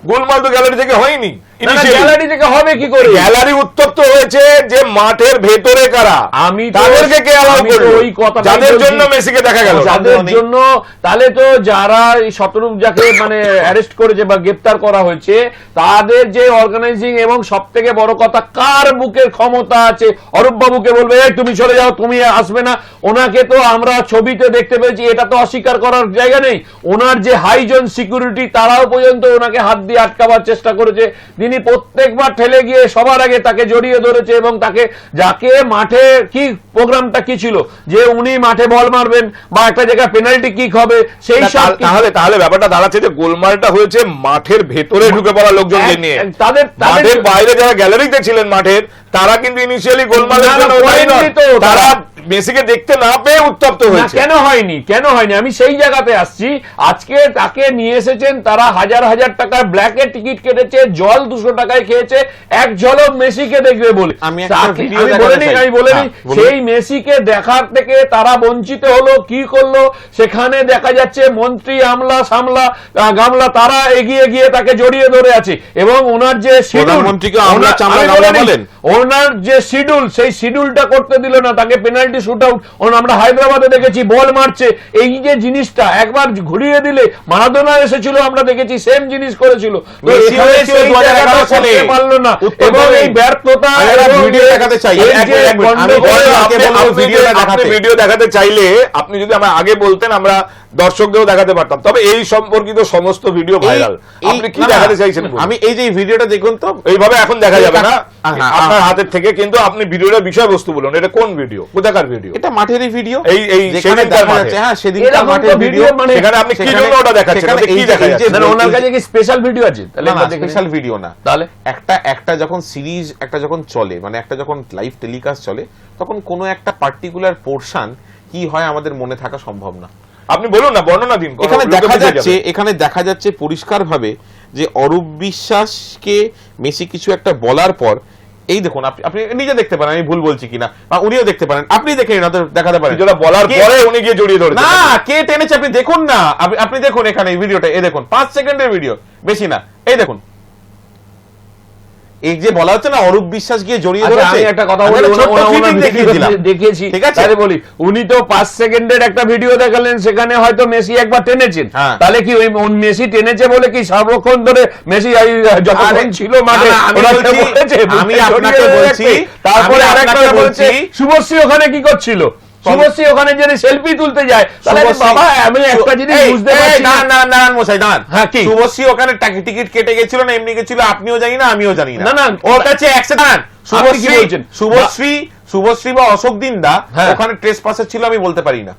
গোলমাল তো গ্যালারি থেকে হয়নি। গ্যালারি থেকে হবে কি করে? গ্যালারি উত্তপ্ত হয়েছে যে মাঠের ভেতরে কারা, আমি তো- তাদেরকে কে অ্যালাউ আমি তো করলো? ওই কথাটাই যাদের বলছি। জন্য মেসিকে দেখা গেল, যাদের জন্য, তাহলে তো যারা এই শতরূপ যাকে মানে অ্যারেস্ট করেছে বা গ্রেপ্তার করা হয়েছে, তাদের যে অর্গানাইজিং এবং সব থেকে বড় কথা, কার বুকের ক্ষমতা আছে অরূপ বাবুকে বলবে এই তুমি চলে যাও, তুমি আসবে না? ওনাকে তো আমরা ছবিতে দেখতে পেয়েছি, এটা তো অস্বীকার করার জায়গা নেই। ওনার যে হাইজন সিকিউরিটি, তারাও পর্যন্ত ওনাকে হাত দিয়ে আটকাবার চেষ্টা করেছে। তিনি প্রত্যেকবার ঠেলে গিয়ে সবার আগে তাকে জড়িয়ে ধরেছে, এবং তাকে, যাকে মাঠে কি প্রোগ্রামটা কি ছিল, যে উনি মাঠে বল মারবেন বা একটা জায়গায় পেনাল্টি কিক হবে, সেই সব তাহলে ব্যাপারটা দাঁড়াচ্ছে যে গোলমালটা হয়েছে মাঠের ভেতরে ঢুকে পড়া লোকজনকে নিয়ে। মাঠের বাইরে যারা গ্যালারিতে ছিলেন মাঠের, তারা কিন্তু ইনিশিয়ালি গোলমালের না, না, জন্য দায়ী নন। করেননি তো, তারা মেসিকে দেখতে না পেয়ে উত্তপ্ত না, হয়েছে। কেন হয়নি আমি সেই জায়গাতে আসছি। আজকে তাকে নিয়ে এসেছেন, তারা হাজার হাজার টাকার ব্ল্যাকে টিকিট কেটেছে, জল 200 টাকায় খেয়েছে এক ঝলক মেসিকে দেখবে বলে। আমি একটা তাকে- ভিডিও আমি দেখাতে বলে নিই, চাই। আমি বলে নিই, হ্যাঁ, বলুন। সেই মেসিকে দেখার থেকে তারা বঞ্চিত হলো। কি করলো সেখানে দেখা যাচ্ছে মন্ত্রী আমলা সামলা গামলা তারা এগিয়ে গিয়ে তাকে জড়িয়ে ধরে আছে, এবং ওনার যে শিডিউল, প্রধানমন্ত্রীকে আমলা চামলা গামলা বলেন? ওনার যে শিডিউল সেই শিডিউলটা করতে দিল না, তাকে পেনাল্টি শুট আউট। আমরা হায়দ্রাবাদে দেখেছি বল মারছে, এই যে জিনিসটা একবার ঘুরিয়ে দিলে, মারাদোনা এসেছিল আমরা দেখেছি সেম জিনিস করেছিল, তো মেসি এখানে হয়েছিল সেই 2011 জায়গাটা সালে। করতে পারলো না, উত্তর এবং দেবেন। এই ব্যর্থতা আমি একটা এবং ভিডিও দেখাতে চাই। এই এক যে মিনিট, আমি গন্ডগোল- বলবো, আপনি- বলবো আপনি ভিডিওটা যে- আপনি দেখাতে। ভিডিও দেখাতে চাইলে আপনি যদি আমরা আগে বলতেন আমরা দর্শকদেরও দেখাতে পারতাম, তবে এই সম্পর্কিত সমস্ত ভিডিও ভাইরাল। আপনি কি দেখাতে চাইছেন বলুন? আমি এই যে ভিডিওটা দেখুন তো, এইভাবে এখন দেখা যাবে না হ্যাঁ, আপনার হাতের থেকে, কিন্তু আপনি ভিডিওটার বিষয়বস্তু বলুন, এটা কোন ভিডিও, কোথাকার ভিডিও? এটা মাঠেরই ভিডিও, এই যেখানে সেদিনকার দেখা মাঠে। যাচ্ছে, হ্যাঁ সেদিনকার এরকম তো মাঠের ভিডিও। ভিডিও মানে সেখানে আপনি কি জন্য ওটা দেখাচ্ছেন? সেখানে ওটা কি এই যে- দেখা এই যে যাচ্ছে? না, ওনার কাছে কি স্পেশাল ভিডিও আছে? তাহলে একবার দেখে নিন। স্পেশাল ভিডিও না, তাহলে একটা যখন সিরিজ একটা যখন চলে, মানে একটা যখন লাইভ টেলিকাস্ট চলে, তখন কোনো একটা পার্টিকুলার পোরশন কি হয় আমাদের মনে থাকা সম্ভব না। আপনি বলুন না, বর্ণনা দিন। এখানে লোকে দেখা বুঝে যাচ্ছে, যাবে। এখানে দেখা যাচ্ছে পরিষ্কারভাবে যে অরূপ বিশ্বাসকে মেসি কিছু একটা বলার পর, এই দেখুন, আপনি নিজে দেখতে পারেন, আমি ভুল বলছি কিনা, বা উনিও দেখতে পারেন, আপনি দেখে নিন, হয়তো দেখাতে পারেন। যেটা বলার কে- পরে উনি গিয়ে জড়িয়ে ধরেছেন। না, কে টেনেছে আপনি দেখুন না, আপনি দেখুন এখানে এই ভিডিওটা, এই দেখুন 5 সেকেন্ডের ভিডিও, বেশি না, এই দেখুন, এই যে বলা হচ্ছে না অরূপ বিশ্বাস গিয়ে জড়িয়ে আচ্ছা, ধরেছে, আমি একটা কথা আমি বলি, একটা ছোট্ট ওনার clipping দেখিয়ে দিলাম। দেখিয়েছি, ঠিক আছে? তাহলে বলি উনি তো 5 সেকেন্ডের একটা ভিডিও দেখালেন, সেখানে হয়তো মেসি একবার টেনেছেন, হ্যাঁ। তাহলে কি ওই মেসি টেনেছে বলে কি সর্বক্ষণ ধরে মেসি যতক্ষণ আরে, ছিল মাঠে না, না, আমি ওনাকে বলছি, বলেছে, আমি বুকে আপনাকে জড়িয়ে বলছি, রেখে। তারপরে আমি আরেকটা আপনাকে বলছে বলছি, শুভশ্রী ওখানে কি করছিল, শুভশ্রী ওখানে যদি সেলফি তুলতে যায়, তাহলে শুভশ্রী- বাবা আমি একটা জিনিস এই, বুঝতে এই, পারছি না। না, মশাই, দাঁড়ান। হ্যাঁ, কি? শুভশ্রী ওখানে টিকিট কেটে গেছিল না এমনি গেছিল, আপনিও জানি না, আমিও জানি না। না, না, ওর কাছে অ্যাক্সিডেন্ট। আপনি কি বলছেন? শুভশ্রী বা অশোক দিন্দা হ্যাঁ। ওখানে ট্রেসপাসার ছিল, আমি বলতে পারি না।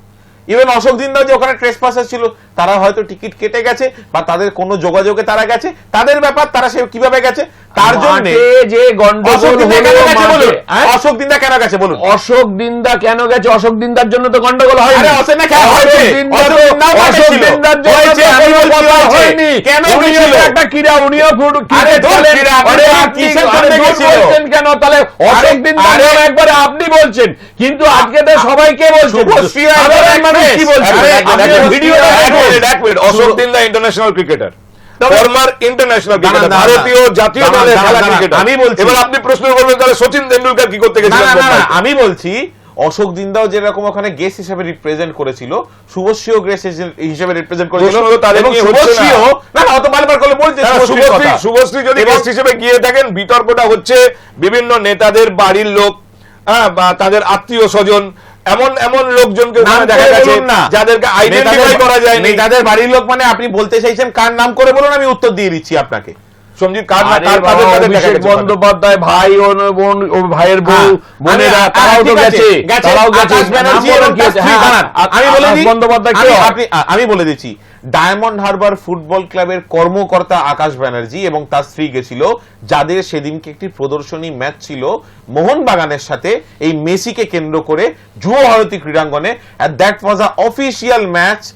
ইভেন অশোক দিন্দা যে ওখানে ট্রেসপাসার ছিল, তারা হয়তো টিকিট কেটে গেছে, বা তাদের কোনো যোগাযোগে তারা গেছে, তাদের ব্যাপার, তারা সে কিভাবে গেছে তার জন্য। মাঠে যে গন্ডগোল অশোক দিন্দা হলো কেন গেছে মাঠে, বলুন? হ্যাঁ? অশোক দিন্দা কেন গেছে বলুন? অশোক দিন্দা কেন গেছে? অশোক দিন্দার জন্য তো গন্ডগোল হয়নি। আরে অশোক না, কেন হয়েছে? অশোক দিন্দা অশোক তো- দিন্দাও মাঠে অশোক ছিল। দিন্দার জন্য হয়েছে, তো আমি কোনো বলছি কথা হয়েছে। হয়নি। কেন উনিও গেছিল? তো একটা ক্রীড়া, উনিও আরে ধুর, ক্রিকেট ক্রীড়া, আপনি আরে আর আপনি কিসের আরে জন্য দূর গেছিল? বলছেন কেন? তাহলে অশোক দিন্দা আরে- একবারে আপনি বলছেন, কিন্তু আজকে তো সবাইকে বলছেন। শুভশ্রী আর সাধারণ একবার মানুষ কি বলছে? আরে, আপনি দেখুন, ভিডিওটা এক দেখুন। মিনিট, এক minute. Ashok Dinda international cricketer, former international cricketer, দাঁড়ান, ভারতীয় জাতীয় দাঁড়ান, দলের দাঁড়ান, খেলা দাঁড়ান, ক্রিকেটার। আমি বলছি। এবার আপনি প্রশ্ন করবেন তাহলে সচিন তেন্ডুলকার কি করতে না, গেছিলেন না, না, মুম্বাইতে? আমি বলছি অশোক দিন্দাও যেরকম ওখানে গেস্ট হিসেবে রিপ্রেজেন্ট করেছিল, শুভশ্রীও গেস্ট হিসেবে রিপ্রেজেন্ট করেছিল, প্রশ্ন তো তাদের এবং নিয়ে হচ্ছে না। শুভশ্রীও না, অত বারবার করে বলছে না, শুভশ্রীর কথা। শুভশ্রী যদি এবং- গেস্ট হিসেবে গিয়ে থাকেন, বিতর্কটা হচ্ছে বিভিন্ন নেতাদের বাড়ির লোক, হ্যাঁ, বা তাদের আত্মীয় স্বজন, এমন এমন লোকজনকে নাম ওখানে দেখা করে গেছে বলুন না। যাদেরকে আইডেন্টিফাই করা যায়নি। নেতাদের বাড়ির লোক মানে আপনি বলতে চাইছেন কার নাম করে বলুন, আমি উত্তর দিয়ে দিচ্ছি আপনাকে। সঞ্জিত কার আরে কার বাবা, কাদের কাদের দেখা অভিষেক গেছে ওখানে? বন্দ্যোপাধ্যায় ভাই ও বোন, ও ভাইয়ের বউ, হ্যাঁ, বোনেরা, আমি- তারাও তো ঠিক আছে, গেছে, গেছে। তারাও গেছে। আকাশ ব্যানার্জি নাম এবং বলে তার গেছে, স্ত্রী, হ্যাঁ, দাঁড়ান, আমি বলে আকাশ দিই, বন্দ্যোপাধ্যায় কে হয়? আমি বলে দিচ্ছি, ডায়মন্ড হারবার ফুটবল ক্লাবের কর্মকর্তা আকাশ ব্যানার্জি এবং তার স্ত্রী গেছিল, যাদের সেদিনকে একটি প্রদর্শনী ম্যাচ ছিল মোহনবাগানের সাথে এই মেসিকে কেন্দ্র করে যুব ভারতী ক্রীড়াঙ্গনে, that was a official match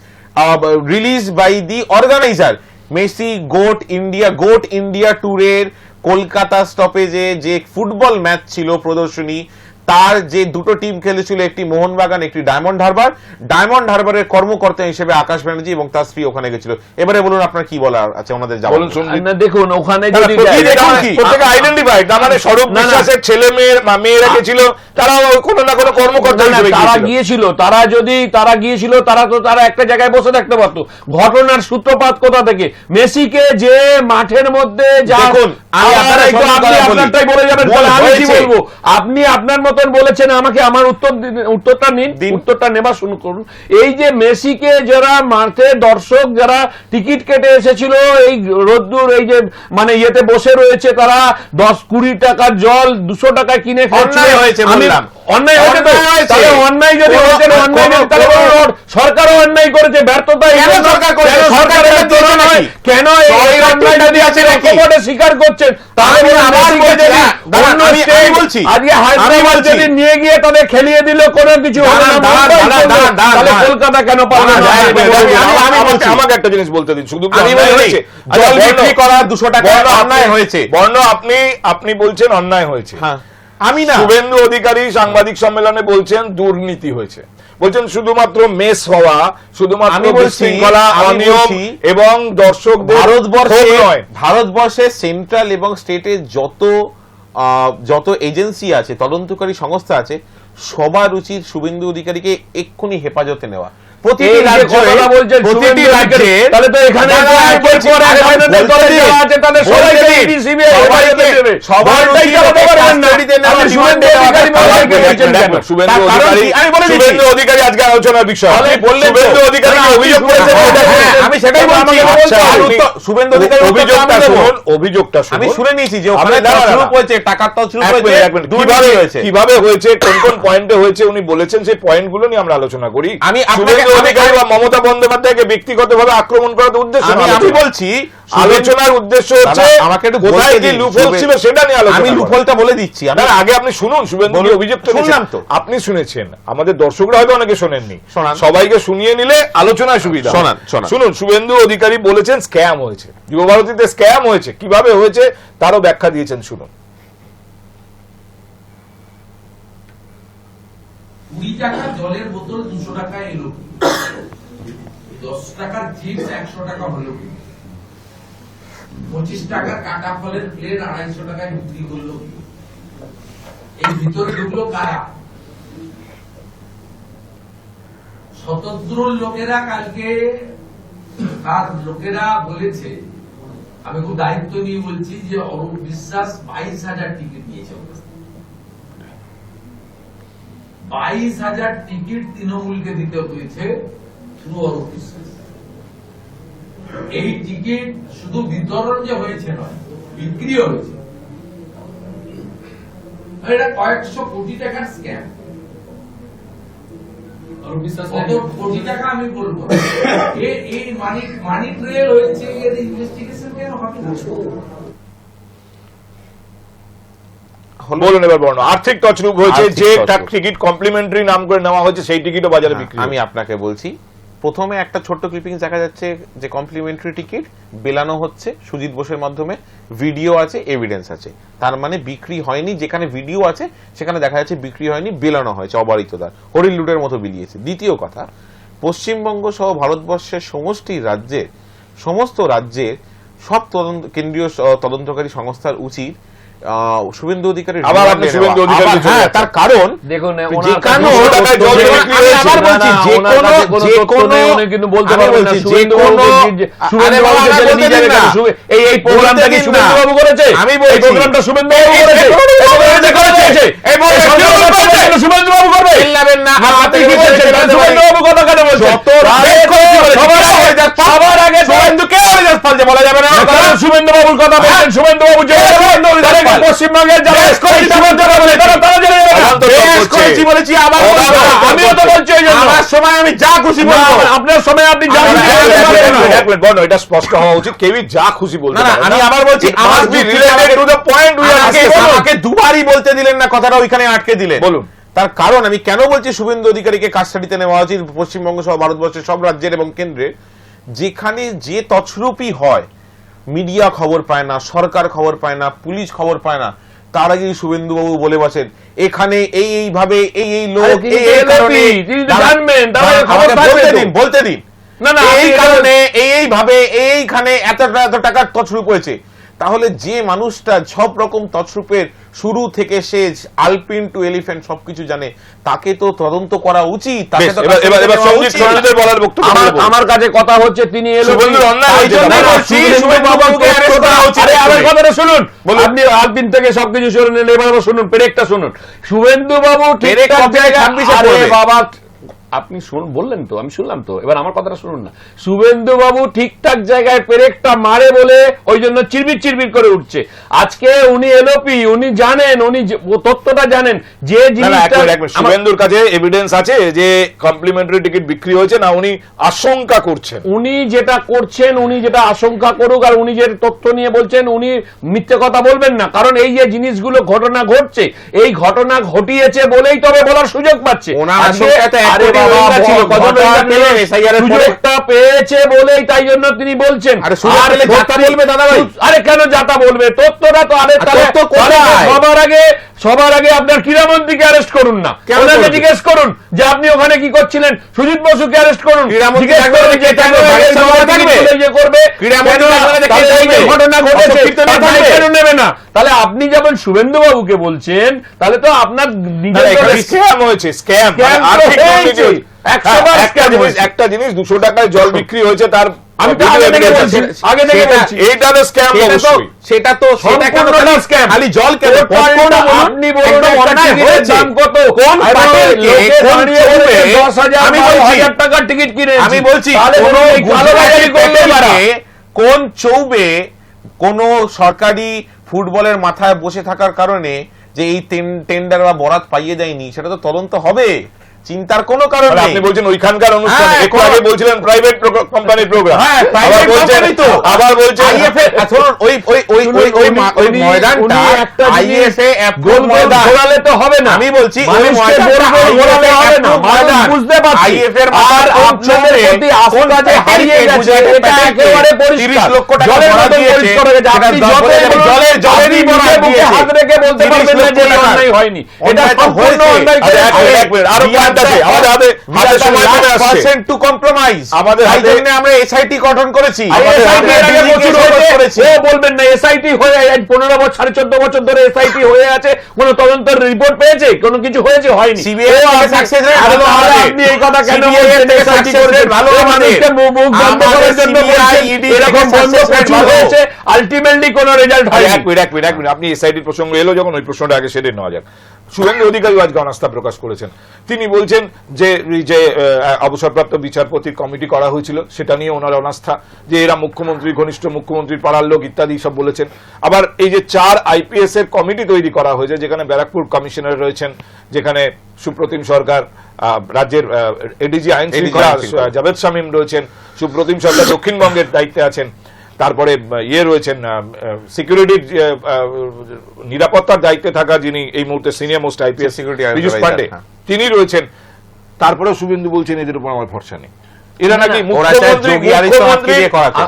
release by the organizer. Messi GOAT India ট্যুরের কলকাতা স্টপেজে যে ফুটবল ম্যাচ ছিল প্রদর্শনী, তার যে দুটো টিম খেলেছিল, একটি মোহনবাগান, একটি ডায়মন্ড হারবারের কর্মকর্তা হিসেবে আকাশ ব্যানার্জি এবং তার স্ত্রী ওখানে গেছিল। এবারে বলুন আপনার কি বলার আছে ওনাদের জবাব। বলুন সঞ্জিত। না, দেখুন ওখানে না, না, যদি প্রত্যেকে যায়- দেখুন কি? প্রত্যেকে আইডেন্টিফাইড, তার মানে স্বরূপ না, না। বিশ্বাসের ছেলে মেয়েরা গেছিল, তারা কোনো না কোনো কর্মকর্তা না, না, হিসেবে তারা গিয়েছিল। গিয়েছিল, তারা তো একটা জায়গায় বসে থাকতে পারতো। ঘটনার সূত্রপাত কোথা থেকে? মেসিকে যে মাঠের মধ্যে দেখুন, আমি আপনার একটু সঙ্গে আপনি কথা বলি। আপনারটাই বলে যাবেন, ভুল তাহলে আমি কি হয়েছে। বলবো? আপনি আপনার মতন বলেছেন, আমাকে আমার উত্তরটা নিন, দিন। উত্তরটা নেবার শুরু করুন। এই যে মেসিকে যারা মাঠে দর্শক যারা টিকিট কেটে এসেছিল, এই রোদ্দুর এই যে মানে ইয়েতে বসে রয়েছে, তারা 10-20 টাকার জল 200 টাকায় কিনে খাচ্ছিল। অন্যায় হয়েছে বললাম। অন্যায় হয়েছে তো? অন্যায় হয়েছে। তাহলে অন্যায় যদি হয়েছে, অন্যায় যদি তাহলে বলুন, সরকারও অন্যায় করেছে, ব্যর্থতা এই কেন জন্য- সরকার করেছে? কেন সরকার সরকারের এটা জন্য দিয়েছে নয়? নাকি? কেন এই সরকার অন্যায় এটা যদি দিয়েছে আছে নাকি? ঐক্যমত্যে স্বীকার করছেন, তাহলে আমি বলুন, আবার মেসিকে বলছি, যদি হ্যাঁ, দাঁড়ান, অন্য আমি state, বলছি। আজকে আমি হায়দ্রাবাদ বলছি। যদি নিয়ে গিয়ে তাদের খেলিয়ে দিল কোনো কিছু হলো না, তাহলে কলকাতা কেন পারবে না? আমাকে একটা জিনিস বলতে দিন, শুধু আমি বলছি জল বিক্রি করা 200 টাকা অন্যায় হয়েছে। বর্ণ আপনি বলছেন অন্যায় হয়েছে, হ্যাঁ আমি না। শুভেন্দু অধিকারী সাংবাদিক সম্মেলনে বলছেন দুর্নীতি হয়েছে, বলছেন শুধুমাত্র মেস হওয়া, শুধুমাত্র আমি বলছি, বিশৃঙ্খলা, অনিয়ম এবং দর্শকদের ভারতবর্ষের সেন্ট্রাল এবং স্টেটের যত এজেন্সি আছে, তদন্তকারী সংস্থা আছে, সবার উচিত শুভেন্দু অধিকারীকে এক্ষুনি হেফাজতে নেওয়া। প্রতিটি রাজ্যে তাহলে তো এখানে শুভেন্দু অধিকারী আজকে আলোচনার বিষয়, শুভেন্দু অধিকারী অভিযোগ করেছেন, আমি সেটাই বলছি। শুভেন্দু অধিকারী অভিযোগটা আমি শুনে নিয়েছি যে ওখানে তছরূপ হয়েছে, টাকার তছরূপ হয়েছে, কিভাবে হয়েছে, কোন কোন পয়েন্টে হয়েছে উনি বলেছেন, সেই পয়েন্টগুলো নিয়ে আমরা আলোচনা করি। আমি শুভেন্দু অধিকারী বা মমতা বন্দ্যোপাধ্যায়কে ব্যক্তিগতভাবে আক্রমণ করার উদ্দেশ্য না, আমি বলছি আলোচনার উদ্দেশ্য হচ্ছে আমাকে একটু কোথায় কি লুফল ছিল সেটা নিয়ে আলোচনা। আমি লুফলটা বলে দিচ্ছি। আগে আপনি শুনুন, শুভেন্দু অভিযোগ শুনলাম তো, আপনি শুনেছেন, আমাদের দর্শকরা হয়তো অনেকে শোনেননি, শোনান, সবাইকে শুনিয়ে নিলে আলোচনায় সুবিধা। শুনুন, শুভেন্দু অধিকারী বলেছেন স্ক্যাম হয়েছে, যুবভারতীতে স্ক্যাম হয়েছে, কিভাবে হয়েছে তারও ব্যাখ্যা দিয়েছেন, শুনুন। 20 টাকা জলের বোতল 200 টাকায় এলো, 10 টাকার চিপস 100 টাকা হলো, 25 টাকার কাটা ফলের প্লেট 250 টাকায় বিক্রি করলো। এই ভিতরে ঢুকলো কারা? স্বতন্ত্র লোকেরা। কালকে তার লোকেরা বলেছে, আমি খুব দায়িত্ব নিয়ে বলছি, যে অরূপ বিশ্বাস 22,000 টিকিট নিয়েছে। 22,000 টিকিট তৃণমূলকে দিতে হয়েছে থ্রু অরূপ বিশ্বাস। এই টিকিট শুধু বিতরণ যে হয়েছে নয়, বিক্রি হয়েছে। এটা কয়েকশো কোটি টাকার স্ক্যাম। কত কোটি টাকা আমি বলবো, এই মানি ট্রেল হয়েছে, এর ইনভেস্টিগেশন কেন হবে না? বলুন এবার বর্ণ। আর্থিক তছরূপ হয়েছে, যে টিকিট কমপ্লিমেন্টারি নাম করে নেওয়া হয়েছে সেই টিকিটও বাজারে বিক্রি। আমি আপনাকে বলছি, প্রথমে একটা ছোট্ট ক্লিপিং দেখা যাচ্ছে যে কমপ্লিমেন্টারি টিকিট বেলানো হচ্ছে সুজিত বোসের মাধ্যমে, ভিডিও আছে, এভিডেন্স আছে, তার মানে বিক্রি হয়নি। যেখানে ভিডিও আছে সেখানে দেখা যাচ্ছে বিক্রি হয়নি, বেলানো হয়েছে, অবারিততা, হরিণ লুটের মতো বিলিয়েছে। দ্বিতীয় কথা, পশ্চিমবঙ্গ সহ ভারতবর্ষের সমস্ত রাজ্যের সব কেন্দ্রীয় তদন্তকারী সংস্থার উচিত শুভেন্দু অধিকারী, তার কারণ দেখুন, শুভেন্দু বাবুর কথা বলছেন, শুভেন্দু বাবু পশ্চিমবঙ্গের যারা বলেছি, আমিও তো বলছি আমার সময় আমি যা খুশি বলবো, আপনার সময় আপনি যা খুশি। এটা স্পষ্ট হওয়া উচিত, কেউই যা খুশি বলতে পারে না। আমি আবার বলছি, আমাকে দুবারই বলতে দিলেন না, কথাটা ওইখানে আটকে দিলেন। বলুন তার কারণ আমি কেন বলছি শুভেন্দু অধিকারীকে কাস্টাডিতে নেওয়া উচিত পশ্চিমবঙ্গ সহ ভারতবর্ষের সব রাজ্যের এবং কেন্দ্রের। যেখানে যে তছরূপই হয়, মিডিয়া খবর পায় না, সরকার খবর পায় না, পুলিশ খবর পায় না, তার আগে শুভেন্দু বাবু বলে বসেন এখানে এইভাবে এই লোক বলতে দিন, এই কারণে এইভাবে এইখানে এত টাকার তছরূপ হয়েছে। তাহলে যে মানুষটা সব রকম তছরূপের শুরু থেকে শেষ, আলপিন টু এলিফ্যান্ট সবকিছু জানে, তাকে তো তদন্ত করা উচিত। আমার কাছে কথা হচ্ছে, তিনি শুনুন, আপনি আলপিন থেকে সবকিছু শুনুন, এবার শুনুন, পেরেকটা শুনুন। শুভেন্দু বাবু বাবা আপনি বললেন তো, আমি শুনলাম তো, এবার আমার কথাটা শুনুন না। শুভেন্দু বাবু ঠিকঠাক জায়গায় পেরেকটা মারে বলে ওই জন্য চিরবির চিরবির করে উঠছে। আজকে উনি এলওপি, উনি জানেন, উনি তথ্যটা জানেন যে জিনিসটা শুভেন্দুর কাছে এভিডেন্স আছে যে কমপ্লিমেন্টারি টিকিট বিক্রি হয়েছে না উনি আশঙ্কা করছেন? উনি যেটা করছেন, উনি যেটা আশঙ্কা করুক, আর উনি যে তথ্য নিয়ে বলছেন, উনি মিথ্যে কথা বলবেন না। কারণ এই যে জিনিসগুলো ঘটনা ঘটছে, এই ঘটনা ঘটিয়েছে বলেই তবে বলার সুযোগ পাচ্ছে। সুযোগটা পেয়েছে বলেই তাই জন্য তিনি বলছেন। আরে কেন যাতা বলবে? তথ্যটা তো সবার আগে আপনার ক্রীড়ামন্ত্রীকে অ্যারেস্ট করুন না, ওনাকে জিজ্ঞেস করুন যে আপনি ওখানে কি করছিলেন। সুজিত বসুকে অ্যারেস্ট করুন, ঘটনা ঘটেছে কেন নেবে না? তাহলে আপনি যেমন শুভেন্দু বাবুকে বলছেন, তাহলে তো আপনার একটা জিনিস 200 টাকায় জল বিক্রি হয়েছে, তার আমি তো আগে থেকে বলছি, এইটা তো স্ক্যাম, সেটা তো স্ক্যাম। খালি জল কেন? আপনি বলুন দাম কত? কোন টাকার টিকিট কিনে? আমি বলছি কোন চৌবে কোন সরকারি ফুটবলের মাথায় বসে থাকার কারণে যে এই টেন্ডার বা বরাত পাইয়ে দেয়নি, সেটা তো তদন্ত হবে, চিন্তার কোনো কারণ নেই। আপনি বলছেন ওইখানকার অনুষ্ঠানে, একটু আগে বলছিলেন প্রাইভেট কোম্পানির প্রোগ্রাম, হ্যাঁ প্রাইভেট কোম্পানি তো, আবার বলছেন আইএফএ। ধরুন ওই ময়দানটা আইএফএ অ্যাপ্রুভ ময়দান, ঘোরালে তো হবে না। আমি বলছি ওই ময়দানটা ঘোরালে হবে না, মানুষ বুঝতে পারছে। আইএফএ এর আর আপনাদের প্রতি আস্থা যে হারিয়ে গেছে, এটা একেবারে পরিষ্কার। 30 লক্ষ টাকা জলের বরাদ্দ মতো দিয়েছে, পরিষ্কার হয়ে গেছে। আপনি জলেরই বরাদ্দ দিয়েছে, হাত রেখে বলতে পারবেন না যে অন্যায় হয়নি। এটা সম্পূর্ণ অন্যায় করেছে। আরো পয়েন্ট আছে আমাদের হাতে, সময় কমে আসছে। টু কম্প্রোমাইজ আমাদের তাই হাতে জন্য আমরা এসআইটি গঠন করেছি। বলবেন না এসআইটি হয়ে 15 বছর 14.5 বছর ধরে এসআইটি হয়ে আছে, কোন তদন্তের রিপোর্ট পেয়েছে? কোন কিছু হয়েছে? হয়নি। আপনি এই কথা কেন বলছেন? এসআইটি করে ভালো আমাদেরকে মুখ বন্ধ করার জন্য বলছেন, এরকম বন্ধ প্রচুর হয়েছে, আলটিমেটলি কোনো রেজাল্ট হয়। এক মিনিট, আপনি এসআইটির প্রসঙ্গ এলো যখন, ওই প্রশ্নটা আগে সেরে নেওয়া যাক। শুভেন্দু অধিকারী আজকে অনাস্থা প্রকাশ করেছেন। তিনি বলছেন যে অবসরপ্রাপ্ত বিচারপতির কমিটি করা হয়েছিল, সেটা নিয়ে ওনার অনাস্থা, যে এরা মুখ্যমন্ত্রী, ঘনিষ্ঠ মুখ্যমন্ত্রীর পাড়ার লোক ইত্যাদি সব বলেছেন। আবার এই যে 4 আইপিএস এর কমিটি তৈরি করা হয়েছে, যেখানে ব্যারাকপুর কমিশনার রয়েছেন, যেখানে সুপ্রতিম সরকার রাজ্যের এডিজি আইন শৃঙ্খলা জাভেদ শামীম রয়েছেন, সুপ্রতিম সরকার দক্ষিণবঙ্গের দায়িত্বে আছেন, তারপরে রয়েছেন সিকিউরিটির নিরাপত্তার দায়িত্বে থাকা যিনি এই মুহূর্তে senior most IPS Piyush Pandey, তিনি রয়েছেন। তারপরেও শুভেন্দু বলছেন এদের উপর আমার ভরসা নেই। এরা নাকি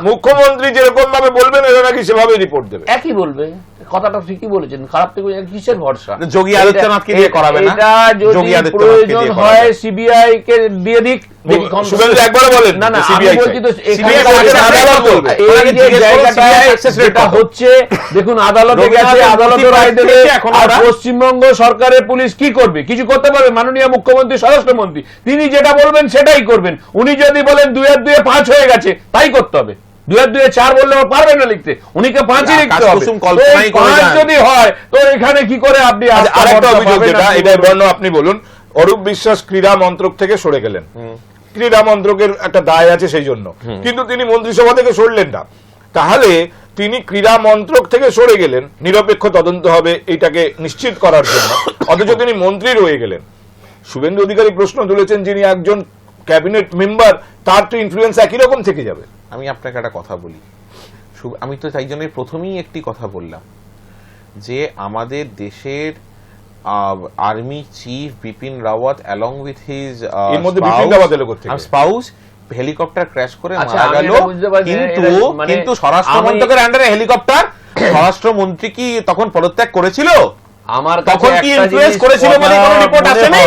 মুখ্যমন্ত্রী যেরকম ভাবে বলবেন, এরা নাকি সেভাবে রিপোর্ট দেবে। একই বলবে, কথাটা ঠিকই বলেছেন। খারাপ থেকে কিসের ভরসা? যোগী আদিত্যনাথকে দিয়ে করাবে না? এটা যদি প্রয়োজন হয় সিবিআই কে দিয়ে দিক। শুভেন্দু একবার বলেন না, আমি বলছি তো যেটা হচ্ছে, দেখুন আদালতে গেছে, আদালতের রায় দেবে। আর পশ্চিমবঙ্গ সরকারের পুলিশ কি করবে? কিছু করতে পারবে? মাননীয় মুখ্যমন্ত্রী, স্বরাষ্ট্রমন্ত্রী, তিনি যেটা বলবেন সেটাই করবেন। উনি যদি বলেন 2 আর 2 5 হয়ে গেছে, তাই করতে হবে। 2 আর 2 4 বললে পারবেন না লিখতে, উনিকে 5ই লিখতে হবে। 5 যদি হয় তো এখানে কি করে আপনি? আরেকটা অভিযোগ, যেটা এটা বর্ণ আপনি বলুন, অরূপ বিশ্বাস ক্রীড়া মন্ত্রক থেকে সরে গেলেন। ক্রীড়া মন্ত্রকের একটা দায় আছে সেই জন্য, কিন্তু তিনি মন্ত্রিসভা থেকে সরলেন না। তাহলে তিনি ক্রীড়া মন্ত্রক থেকে সরে গেলেন নিরপেক্ষ তদন্ত হবে এটাকে নিশ্চিত করার জন্য, অথচ তিনি মন্ত্রী রয়ে গেলেন। শুভেন্দু অধিকারী প্রশ্ন তুলেছেন, যিনি একজন ক্যাবিনেট মেম্বার, তার তো ইনফ্লুয়েন্স একই রকম থেকে যাবে। আমি আপনাকে একটা কথা বলি, আমি তো তাই জন্য প্রথমেই একটি কথা বললাম যে আমাদের দেশের army chief Bipin Rawat along with his spouse helicopter crash করে মারা গেল। কিন্তু স্বরাষ্ট্র মন্ত্রকের আন্ডারে হেলিকপ্টার, স্বরাষ্ট্রমন্ত্রী কি তখন পদত্যাগ করেছিল? আমার তখন কি ইনফ্লুয়েন্স করেছিল বলে কোনো রিপোর্ট আসেনি?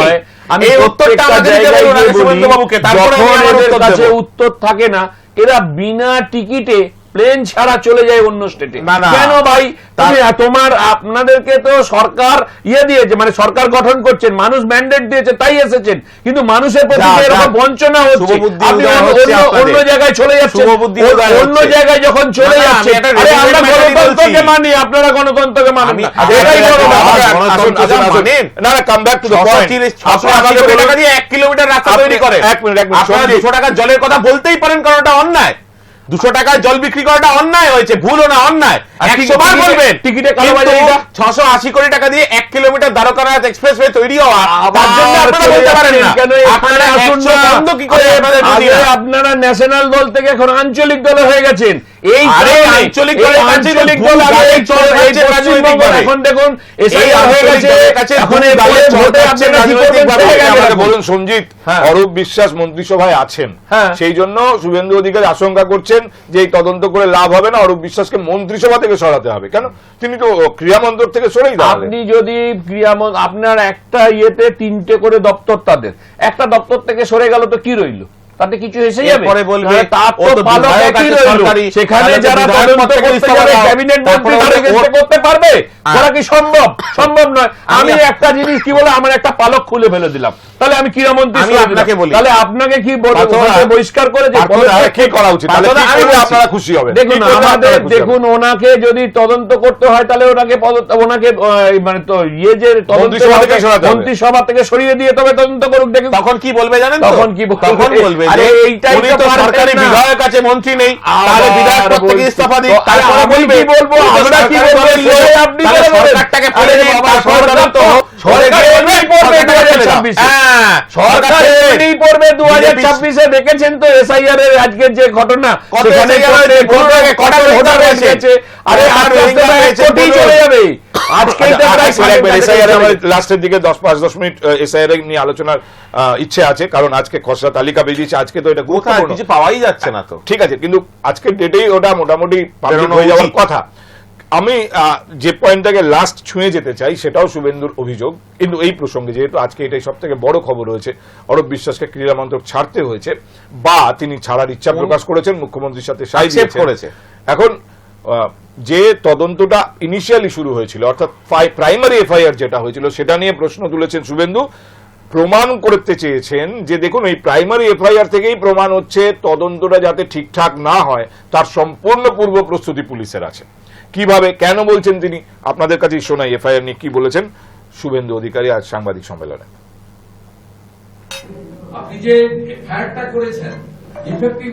আমি উত্তরটা আমাদেরকে বলুন সুবন্ধু বাবুকে, তারপরে আমার উত্তর দেব। উত্তর থাকে না। এরা বিনা টিকিটে প্লেন ছাড়া চলে যায় অন্য স্টেটে। না, না। কেন ভাই? তোমার আপনাদেরকে তো সরকার দিয়েছে, মানে সরকার গঠন করছেন, মানুষ ম্যান্ডেট দিয়েছে, তাই এসেছেন, কিন্তু মানুষের প্রতি এরকম বঞ্চনা হচ্ছে, আপনি অন্য জায়গায় চলে যাচ্ছেন, অন্য জায়গায় যখন চলে যাচ্ছেন, আরে আমরা গণতন্ত্রকে মানি, আপনারা গণতন্ত্রকে মানেন না, এটাই বড় না, come back to the point. আপনি আমাকে টাকা দিয়ে 1 কিলোমিটার রাস্তা তৈরি করেন, এক মিনিট, আপনারা 200 টাকার জলের কথা বলতেই পারেন, কারণ ওটা অন্যায়। 200 টাকার জল বিক্রি করাটা অন্যায় হয়েছে, ভুলও না, অন্যায়। 100 বার বলবেন টিকিটে কালোবাজারিটা 680 কোটি টাকা দিয়ে 1 কিলোমিটার দ্বারকানাথ এক্সপ্রেসওয়ে তৈরি হওয়া, তার জন্য আপনারা বলতে পারেন না। আপনারা বন্ধ কি করে আপনারা ন্যাশনাল দল থেকে এখন আঞ্চলিক দলে হয়ে গেছেন। এই আঞ্চলিক দল এখন দেখুন বলুন সঞ্জিত, অরূপ বিশ্বাস মন্ত্রিসভায় আছেন, সেই জন্য শুভেন্দু অধিকারী আশঙ্কা করছেন যে এই তদন্ত করে লাভ হবে না, অরূপ বিশ্বাসকে মন্ত্রিসভা থেকে সরাতে হবে। কেন? তিনি তো ক্রীড়া মন্ত্রক থেকে সরেই দাঁড়ালেন। আপনি যদি আপনার একটা ইয়েতে 3টে করে দপ্তর, তাদের একটা দপ্তর থেকে সরে গেল তো কি রইল? তাতে কিছু এসে যাবে, পরে বলবে সেখানে যারা তদন্ত করতে যাবে ক্যাবিনেট মন্ত্রী তারা করতে পারবে? ওরা কি সম্ভব? সম্ভব নয়। আমি একটা জিনিস কি বলে, আমার একটা পালক খুলে ফেলে দিলাম, তাহলে আমি ক্রীড়ামন্ত্রী, তাহলে আপনাকে কি বহিষ্কার করে কি করা উচিত? আপনারা খুশি হবে? দেখুন আমাদের, দেখুন ওনাকে যদি তদন্ত করতে হয় তাহলে ওনাকে মানে তো যে মন্ত্রিসভা থেকে সরিয়ে দিয়ে তবে তদন্ত করুক। দেখুন তখন কি বলবে জানেন? তখন কি বলবে? আরে এইটাই তো সরকারি বিধায়ক আছে, মন্ত্রী নেই, তাহলে বিধায়ক পদ থেকে ইস্তফা দিই। তারপরে কি বলবো? আমরা কি বলবো? আপনি সরকারটাকে ফেলে দিন, তারপর তদন্ত হোক। দেখেছেন তো এসআইআর এর আজকের যে ঘটনা, চলে যাবে আজকে লাস্টের দিকে 10 মিনিট এসআইআর নিয়ে আলোচনার ইচ্ছে আছে, কারণ আজকে খসড়া তালিকা বেরিয়েছে, আজকে তো এটা কিছু পাওয়াই যাচ্ছে না। তো ঠিক আছে, কিন্তু আজকের ডেটেই ওটা মোটামুটি পাবলিক হয়ে যাওয়ার কথা। আমি যে পয়েন্টটাকে লাস্ট ছুঁয়ে যেতে চাই সেটাও শুভেন্দুর অভিযোগ, কিন্তু এই প্রসঙ্গে যেহেতু আজকে এটাই সব থেকে বড় খবর হয়েছে, অরূপ বিশ্বাসকে ক্রীড়া মন্ত্রক ছাড়তে হয়েছে বা তিনি ছাড়ার ইচ্ছা প্রকাশ করেছেন, মুখ্যমন্ত্রীর সাথে সাইড করেছে। এখন যে তদন্তটা ইনিশিয়ালি শুরু হয়েছিল, অর্থাৎ প্রাইমারি এফআইআর যেটা হয়েছিল, সেটা নিয়ে প্রশ্ন তুলেছেন শুভেন্দু, প্রমাণ করতে চেয়েছেন যে দেখুন এই প্রাইমারি এফআইআর থেকেই প্রমাণ হচ্ছে তদন্তটা যাতে ঠিকঠাক না হয় তার সম্পূর্ণ পূর্ব প্রস্তুতি পুলিশের আছে। কিভাবে, কেন বলছেন তিনি? আপনাদের কাছে শোনাই এফআইআর নিয়ে কি বলেছেন শুভেন্দু অধিকারী আজ সাংবাদিক সম্মেলনে। আপনি যে এফআইআরটা করেছেন, ইফেক্টিভ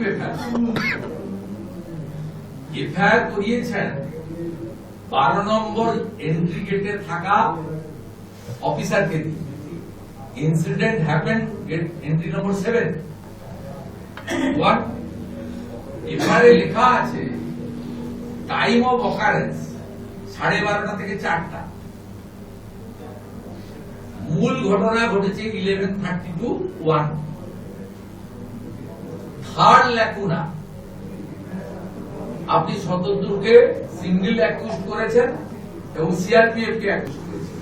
এফআইআর করিয়েছেন 12 নম্বর এন্ট্রি গেটে থাকা অফিসারকে দিয়ে। ইনসিডেন্ট হ্যাপেন গেট এন্ট্রি নম্বর 7। এফআইআর লেখা আছে টাইম অফ অকারেন্স 12:30 থেকে 4টা। মূল ঘটনা ঘটেছে 11:30 to 1। থার্ড ল্যাকুনা, আপনি শতদ্রুকে সিঙ্গেল অ্যাকিউজ করেছেন এবং সিআরপিএফ কে অ্যাকিউজ করেছেন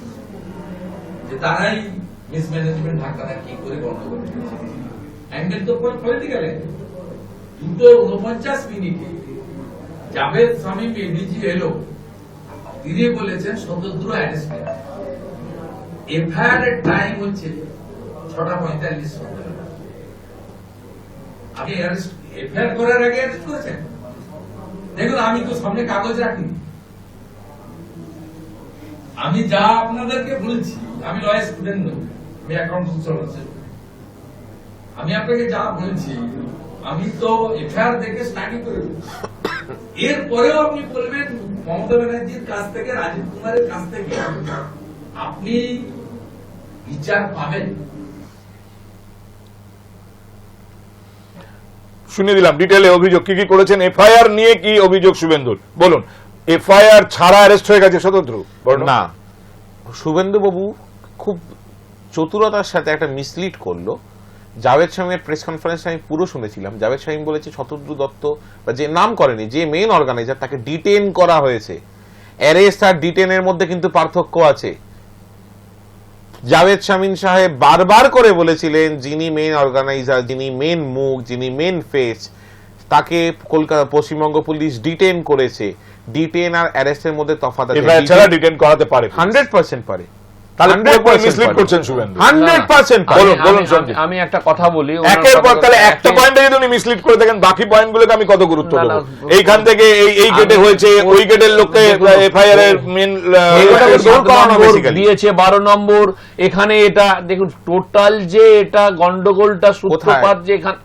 যে তারাই মিসম্যানেজমেন্ট ঢাকাটা কি করে গন্ডগোল করেছে। অ্যাঙ্গেল তো political angle. 2:49 Javed Shamim ADG এলো, তিনি বলেছেন শতদ্রু অ্যারেস্টেড। এফআইআর এর টাইম হচ্ছে 6:45। আপনি এফআইআর করার আগে অ্যারেস্ট করেছেন? দেখুন আমি তো সামনে কাগজ রাখিনি, আমি যা আপনাদেরকে বলছি, আমি লয়ার স্টুডেন্ট নই, আমি অ্যাকাউন্টস চলছে, আমি আপনাকে যা বলছি আমি তো এফআইআর দেখে স্টাডি করে বলছি। এরপরেও আপনি বলবেন মমতা ব্যানার্জির কাছ থেকে, রাজীব কুমারের কাছ থেকে আপনি বিচার পাবেন। শুনে দিলাম ডিটেলে অভিযোগ কি কি করেছেন। এফআইআর নিয়ে কি অভিযোগ শুভেন্দুর, বলুন। এফআইআর ছাড়া অ্যারেস্ট হয়ে গেছে শতদ্রু? না, শুভেন্দু বাবু খুব চতুরতার সাথে একটা মিসলিড করলো। জাভেদ শামীমের প্রেস কনফারেন্স আমি পুরো শুনেছিলাম। জাভেদ শামীম বলেছে শতদ্রু দত্ত, বা যে নাম করেনি, যে মেইন অর্গানাইজার, তাকে ডিটেন করা হয়েছে। অ্যারেস্ট আর ডিটেনের মধ্যে কিন্তু পার্থক্য আছে। জাভেদ শামীম সাহেব বারবার করে বলেছিলেন যিনি মেইন অর্গানাইজার, যিনি মেইন মুখ, যিনি মেইন ফেস, তাকে কলকাতা পশ্চিমবঙ্গ পুলিশ ডিটেন করেছে, ডিটেন আর অ্যারেস্টের মধ্যে তফাৎ আছে। এফআইআর ছাড়া ডিটেন করাতে পারে 100% পারে, তাহলে 100% মিসলিড পারে। করছেন শুভেন্দু। 100% পারে। বলুন, বলুন সঞ্জিত। আমি একটা কথা বলি, ওনার একের পর কথা- তাহলে একটা পয়েন্টে যদি উনি মিসলিড করে থাকেন, বাকি পয়েন্টগুলোকে আমি কত গুরুত্ব না, দেবো? না, এইখান থেকে এই গেটে হয়েছে, ওই গেটের লোককে এফআইআর এর মেন এইটা এখানে জোর 7 করানো নম্বর basically। দিয়েছে, 12 নম্বর এখানে। এটা দেখুন টোটাল যে এটা গন্ডগোলটা সূত্রপাত যে এখানে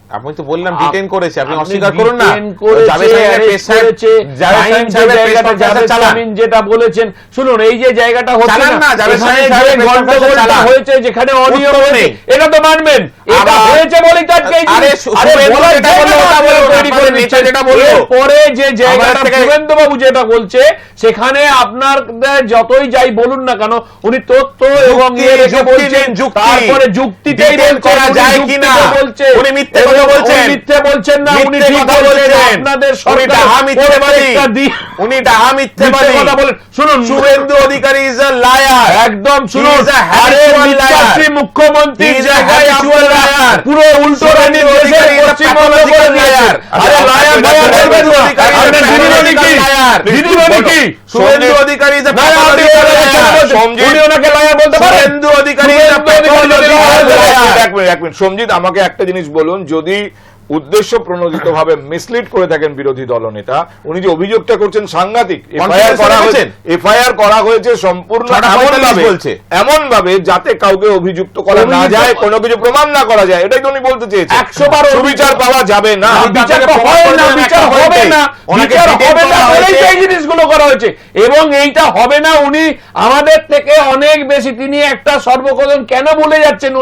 আপনি তো বললাম ডিটেন করেছে, আপনি আপনি অস্বীকার করুন না। detain করেছে, জাভেদ সাহেবের arrest পেশ সাহেব- করেছে, জাভেদ time যে সাহেবের পেশ জায়গাটা প্রফেসর জাভেদ চালান। শামীম যেটা বলেছেন, শুনুন এই যে জায়গাটা হচ্ছে চালান না, জাভেদ এখানে সাহেবের যে পেশ প্রফেসর গন্ডগোলটা চালান। হয়েছে, যেখানে অনিয়ম উত্তর হয়েছে, নেই। এটা তো মানবেন। এটা আবার- হয়েছে বলেই তো আজকে এই আরে জিনিস- শুভেন্দু বলার যেটা জায়গা বললো ওটা আপনারা বলুন, তৈরি করে আপনাদের নেতা দিচ্ছেন। যেটা বললো। এরপরে যে জায়গাটা আমার থেকে- শুভেন্দু বাবু যেটা বলছে, সেখানে আপনার যতই যাই বলুন না কেন, উনি তথ্য এবং যুক্তি, ইয়ে রেখে যুক্তি বলছেন, দিন, যুক্তি। তারপরে যুক্তিতেই Detail বলছেন, করা উনি যায় যুক্তিতে কিনা? বলছে, উনি মিথ্যে এবং কথা বলছেন। উনি মিথ্যে বলছেন না, উনি মিথ্যে ঠিক কথা বলছেন। বলছেন। আপনাদের উনি সরকার ডাহা মিথ্যেবাদী। প্রত্যেকটা দিন উনি ডাহা মিথ্যেবাদী। মিথ্যে কথা বলেন। শুনুন, Suvendu Adhikari is a liar. একদম শুনুন, He is a আরে habitual মিথ্যাশ্রী liar. মুখ্যমন্ত্রীর He is a জায়গায় habitual আপনারা liar. পুরো উল্টো রানী শুভেন্দু দেশের অধিকারী is a পশ্চিমবঙ্গ pathological করে দিয়েছেন। liar. আরে লায়ার ভাইয়া বলবেন না। অধিকারী is a আপনার দিদিমণি কি? pathological liar. দিদিমণি কি? শুভেন্দু অধিকারী ইজ আ না, আপনি pathological liar। সঞ্জিত। উনি ওনাকে লায়ার বলতে পারেন? Suvendu Adhikari is a Suvendu Adhikari pathological যদি liar। এক মিনিট সঞ্জিত, আমাকে একটা জিনিস বলুন, যদি উদ্দেশ্য প্রণোদিত ভাবে মিসলিড করে থাকেন বিরোধী দলনেতা, উনি যে অভিযোগটা করছেন সাংঘাতিক। এফআইআর করা হয়েছে, এফআইআর করা হয়েছে সম্পূর্ণ 6:45 বলছে। এমন ভাবে যাতে কাউকে অভিযুক্ত করা না যায়, কোনো কিছু প্রমাণ না করা যায়, এটাই তো উনি বলতে চেয়েছেন। 100 বার সুবিচার পাওয়া যাবে না। বিচার তো হয় না, বিচার হবে না, ওনাকে বিচার detain হবে না করা বলেই তো হয়েছে। এই জিনিসগুলো করা হয়েছে। এবং এইটা হবে না, উনি আমাদের থেকে অনেক বেশি, তিনি একটা সর্বপ্রথম কেন ভুলে যাচ্ছেন,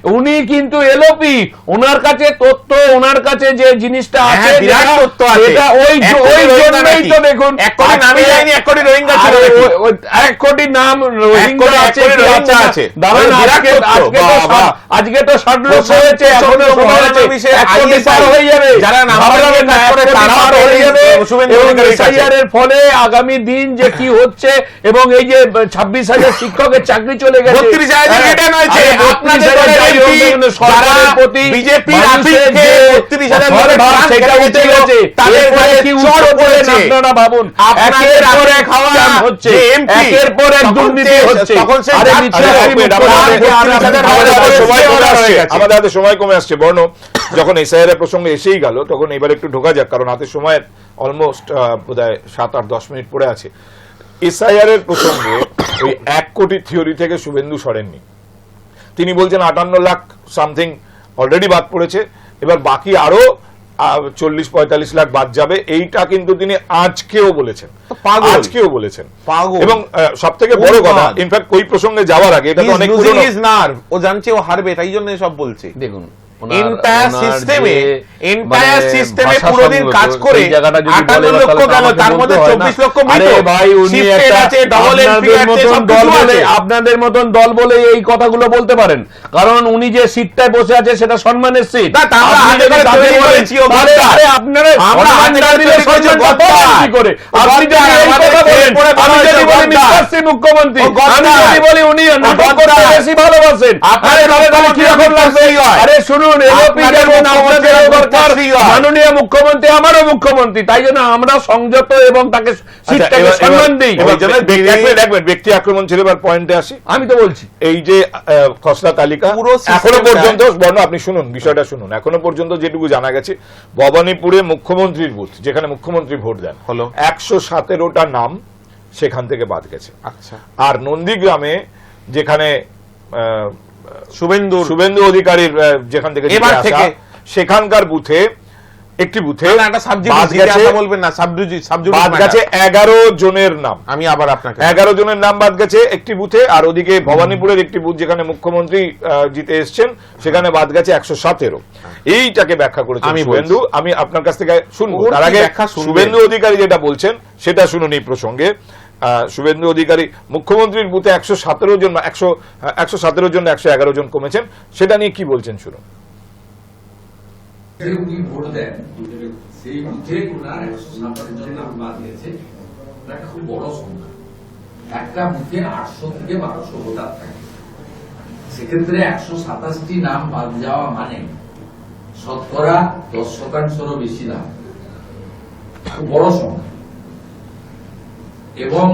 উনি কিন্তু এলওপি, ওনার কাছে তথ্য, ওনার কাছে যে জিনিসটা আছে, হ্যাঁ, বিরাট যেটা- তথ্য আছে। এটা ওই এক কোটি রোহিঙ্গা জন্যই নাকি? তো দেখুন 1 কোটি নামই আজকে- যায়নি, 1 কোটি রোহিঙ্গা ছিল আরে নাকি? 1 কোটি নাম রোহিঙ্গা কোটি- 1 আছে, কোটি কি রোহিঙ্গা আছে? আছে। দাঁড়ান, বিরাট আজকে তথ্য। আজকে তো বাহ, বাহ। আজকে তো 60 লক্ষ হয়েছে, এখনো সময় আছে, 1 কোটি পার হয়ে যাবে। যারা নাম্বার ভাবলাম কাজ করে 1 কোটি তারাও পার হয়ে যাবে। শুভেন্দু এবং অধিকারীর কাছে। SIR এর ফলে আগামী দিন যে কি হচ্ছে, এবং এই যে 26,000 শিক্ষকের চাকরি চলে গেছে, 32,000 রিটার্ন হয়েছে। আরে আপনাদের 32,000 দলের যাই হোক MP না কেন, সরকারের যারা প্রতি বিজেপির মানুষের আপিলকে যে 32,000 ভরভার, লোকের প্রাণ সেটা কেড়ে উঠে গেছিল, গেছে। তাদের এরপরে গায়ে কি চড় উত্তর দেবেন পড়েছে। আপনারা ভাবুন। আপনাদের একের পর রাতে এক খাওয়া স্ক্যাম হচ্ছে, যে MP, একের পর এক তখন দুর্নীতি সে- হচ্ছে। তখন সে আরে জাত- মিথ্যাশ্রী আরে মুখ্যমন্ত্রী, আর আমাদের আমাদের হাতে সময় কমে order আসছে, হয়ে গেছে। আমাদের হাতে সময় কমে আসছে। বর্ণ যখন এসআইআর এর প্রসঙ্গে এসেই গেল, তখন এবার একটু ঢোকা যাক, কারণ হাতে সময়ের অলমোস্ট বোধহয় 7-8-10 মিনিট পড়ে আছে। এসআইআর এর প্রসঙ্গে ওই 1 কোটি থিওরি থেকে শুভেন্দু সরেননি। তিনি বলছেন 58 লাখ সামথিং অলরেডি বাদ পড়েছে, এবার বাকি আরো 40-45 লাখ বাদ যাবে। এইটা কিন্তু তিনি আজকেও বলেছেন, পাগল। আজকেও বলেছেন পাগল। এবং সব থেকে বড় কথা, উন্মাদ। ইনফ্যাক্ট ওই প্রসঙ্গে যাওয়ার আগে, এটা He তো is অনেক losing পুরনো, his nerve। ও জানছে ও হারবে, তাই জন্য সব বলছে। দেখুন এন্টায়ার সিস্টেমে ভাষা পুরোদিন সংগত, কাজ করে সেই জায়গাটা যদি 58 বলে, লক্ষ তাহলে গেল, আমাকে তার মধ্যে বলতে হয় না। 24 লক্ষ মৃত। আরে ভাই, উনি Shifted একটা আছে, double entry আপনাদের আছে, মতন সব দল কিছু বলে, আছে। আপনাদের মতন দল বলে এই কথাগুলো বলতে পারেন, কারণ উনি যে সিটটায় বসে আছে সেটা সম্মানের সিট। না, তা আমরা আপনি হাতে যদি করে তাকে তৈরি বলেন, করেছি, ও তাহলে গদ্দার। আরে আপনারা আমরা সম্মান হাতে না করে দিলে তৈরি করেছি, সম্মানটা গদ্দার। পাবেন কি করে? ও আপনি যদি গদ্দার, এই আমাদের কথা বলেন, পরে বলা আমি যদি হয়েছে বলি গদ্দার। মিথ্যাশ্রী মুখ্যমন্ত্রী, ও গদ্দার। আমি যদি বলি উনি নাটক করতে গদ্দার। বেশি ভালোবাসেন, আপনাদের আরে তাহলে মুখ্যমন্ত্রী কিরকম লাগবে? মিথ্যাশ্রী হয়। আরে শুনুন, এলওপি আপনাদের যেমন মুখ্যমন্ত্রী আপনাদেরও দরকার, মিথ্যাশ্রী হয়। মাননীয় মুখ্যমন্ত্রী আমারও মুখ্যমন্ত্রী, তাই জন্য আমরা সংযত এবং তাকে সিটটাকে সম্মান দিই। এবার ওই জন্য এক মিনিট ব্যক্তি আক্রমণ ছিল, এবার পয়েন্টে আসি। আমি তো বলছি এই যে খসড়া তালিকা, পুরো system এখনো টা- পর্যন্ত বর্ণ, আপনি শুনুন বিষয়টা শুনুন, এখনো পর্যন্ত যেটুকু জানা গেছে, ভবানীপুরে মুখ্যমন্ত্রীর বুথ, যেখানে মুখ্যমন্ত্রী ভোট দেন, হলো 117টা নাম সেখান থেকে বাদ গেছে। আচ্ছা, আর নন্দীগ্রামে, যেখানে শুভেন্দু শুভেন্দু অধিকারীর যেখান থেকে এবার জিতে আসা, থেকে সেখানকার বুথে, একটি বুথে একটা বাদ গেছে, বলবেন না, সাবজুডিস বাদ গেছে 11 জনের নাম। আমি আবার আপনাকে 11 জনের নাম বাদ গেছে একটি বুথে, আর ওদিকে ভবানীপুরের একটি বুথ যেখানে মুখ্যমন্ত্রী জিতে এসছেন, সেখানে বাদ গেছে 117। এইটাকে ব্যাখ্যা করেছেন আমি শুভেন্দু। আমি আপনার কাছ থেকে শুনবো, ওর তার কি আগে ব্যাখ্যা শুনবেন? শুভেন্দু অধিকারী যেটা বলছেন সেটা শুনুন এই প্রসঙ্গে। শুভেন্দু অধিকারী মুখ্যমন্ত্রীর বুথে 117 জন, 117 জন 111 জন কমেছেন, সেটা নিয়ে কি বলছেন শুনুন। যে উনি ভোট দেন, সেই বুথে ওনার 157 জন নাম বাদ গেছে। একটা খুব বড় সংখ্যা। একটা বুথে 800 থেকে 1200 ভোটার থাকে, সেক্ষেত্রে 127টি নাম বাদ যাওয়া মানে শতকরা 10%-রও বেশি দাম, খুব বড় সংখ্যা। এবং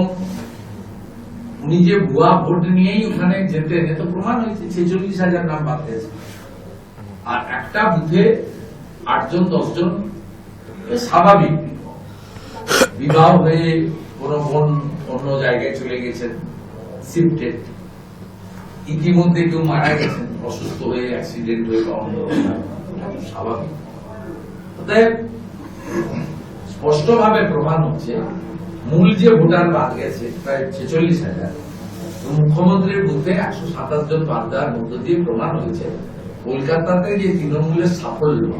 উনি যে ভুয়া ভোট নিয়েই ওখানে যেতেন, এত প্রমাণ হয়েছে 46,000 নাম বাদ গেছে। আর একটা বুথে 8-10 জন স্বাভাবিক বিবাহ হয়ে কোনো বোন অন্য জায়গায় চলে গেছেন, শিফটেড, ইতিমধ্যে কেউ মারা গেছেন অসুস্থ হয়ে, অ্যাক্সিডেন্ট হয়ে বা অন্য স্বাভাবিক। অতএব স্পষ্টভাবে প্রমাণ হচ্ছে মূল যে ভোটার বাদ গেছে প্রায় 46,000, মুখ্যমন্ত্রীর বুথে 127 জন বাদ দেওয়ার মধ্য দিয়ে প্রমাণ হয়েছে কলকাতাতে যে তৃণমূলের সাফল্য,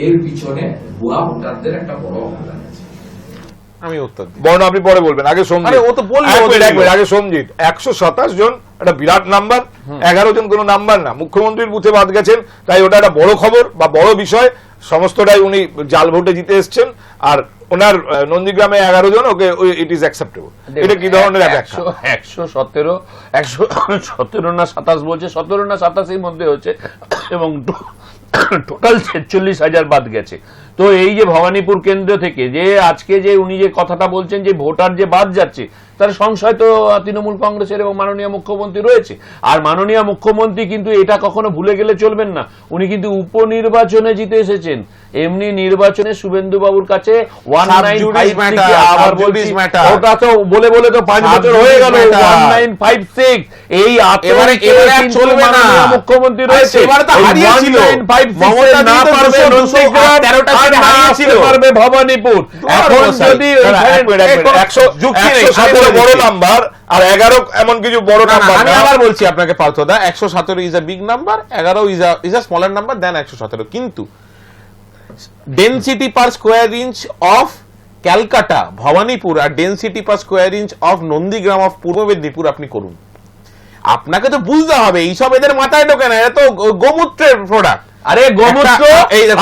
এর পিছনে ভুয়া ভোটারদের একটা বড় অবদান আছে। আমি উত্তর দিই। বর্ণ আপনি পরে বলবেন, আগে সঞ্জিত। আরে ও তো বললো, এক মিনিট, ও তো এক মিনিট, আগে সঞ্জিত। 127 জন একটা বিরাট নাম্বার, 11 জন কোনো নাম্বার না। মুখ্যমন্ত্রীর বুথে বাদ গেছেন, তাই ওটা একটা বড় খবর বা বড় বিষয়। সমস্তটাই উনি জাল ভোটে জিতে এসছেন, আর ওনার নন্দীগ্রামে 11 জন, ওকে ইট ইজ অ্যাকসেপ্টেবল। এটা কি ধরনের ব্যাখ্যা? 117 না 27 বলছে, 17 না 27 এর মধ্যে হচ্ছে, এবং টোটাল 46,000 বাদ গেছে। তো এই যে ভবানীপুর কেন্দ্র থেকে যে আজকে যে উনি যে কথাটা বলছেন যে ভোটার যে বাদ যাচ্ছে, তার সংশয় তো তৃণমূল কংগ্রেসের এবং মাননীয় মুখ্যমন্ত্রী রয়েছে। আর মাননীয় মুখ্যমন্ত্রী কিন্তু এটা কখনো ভুলে গেলে চলবেন না, উনি কিন্তু উপনির্বাচনে জিতে এসেছেন। এমনি নির্বাচনে শুভেন্দু বাবুর কাছে 1956 আবার বলছি, ওটা তো বলে বলে তো 5 বছর হয়ে গেল। 1956 এই এবারে চলবে না, মুখ্যমন্ত্রী রয়েছে। এবারে তো হারিয়েছিল মমতা, না পারবে নন্দীগ্রাম, 13টা আর সিটে না হারিয়েছিল, পারবে ভবানীপুর। এখন যদি 117 বড় নাম্বার আর 11 এমন কিছু বড় নাম্বার। আমি আবার বলছি আপনাকে পার্থদা, 117 is a big number, 11 is a smaller number than 117। কিন্তু density per square inch of Calcutta, Bhabanipur, আর density per square inch of Nandigram of Purba Medinipur আপনি করুন। আপনাকে তো বুঝতে হবে, এইসব এদের মাথায় ঢোকে না, এটা তো গোমূত্রের প্রোডাক্ট। আরে গোমূত্র,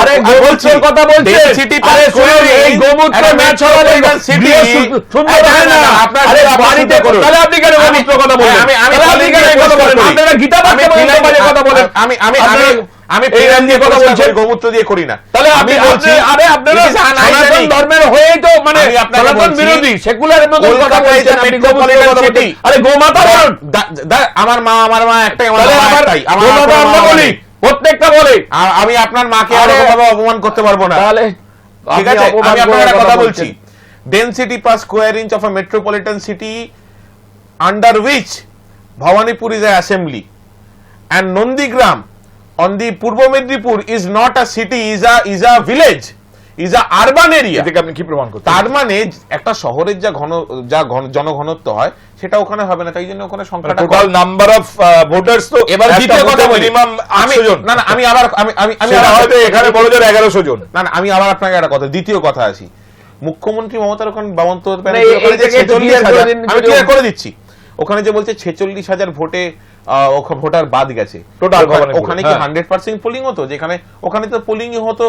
আরে গোমূত্রের কথা বলছেন, আরে শুনুন, এই গোমূত্র ম্যাচ হওয়ার সিটি সুন্দর হয় না। আরে বাড়িতে করুন, তাহলে আপনি কেন গোমূত্র কথা বলেন? আপনি কেন এই কথা বলেন? আপনারা গীতা পাঠে কথা বলেন। আমি প্রেরণ দিয়ে কথা বলছি, গোমূত্র দিয়ে করি না। তাহলে আমি বলছি, আরে আপনারা সনাতন ধর্মের হয়েই তো মানে সনাতন বিরোধী, সেকুলারের মতো কথা বলছেন, আপনি গোমূত্রের কথা বলছেন। আরে গোমাতা বলুন, আমার মা একটাই, আমার গোমাতা আমরা বলি, প্রত্যেকটা বলে। আমি আপনার মাকে আর অপমান করতে পারবো না, তাহলে ঠিক আছে? আমি আপনাকে একটা কথা বলছি, density per square inch of a metropolitan city under which Bhawanipur is an assembly, and Nondigram on the Purbo Medinipur is not a city, is a village, is a urban area. এটাকে আপনি কি প্রমাণ করতে? তার মানে একটা শহরের যা জনঘনত্ব হয় সেটা ওখানে হবে না, তাই জন্য ওখানে সংখ্যাটা টোটাল নাম্বার অফ ভোটার্স। তো এবার দ্বিতীয় কথা বলি, মিনিমাম 800 জন। না আমি আবার হয়তো এখানে বড় জোর 1100 জন। না আমি আবার আপনাকে একটা কথা, দ্বিতীয় কথা আসি। মুখ্যমন্ত্রী মমতার ওখানে বামন্ত করে দিচ্ছি, ওখানে যে বলছে 46,000 ভোটে ভোটার বাদ গেছে, টোটাল ওখানে কি 100% পোলিং হতো? যেখানে ওখানে তো পোলিং হতো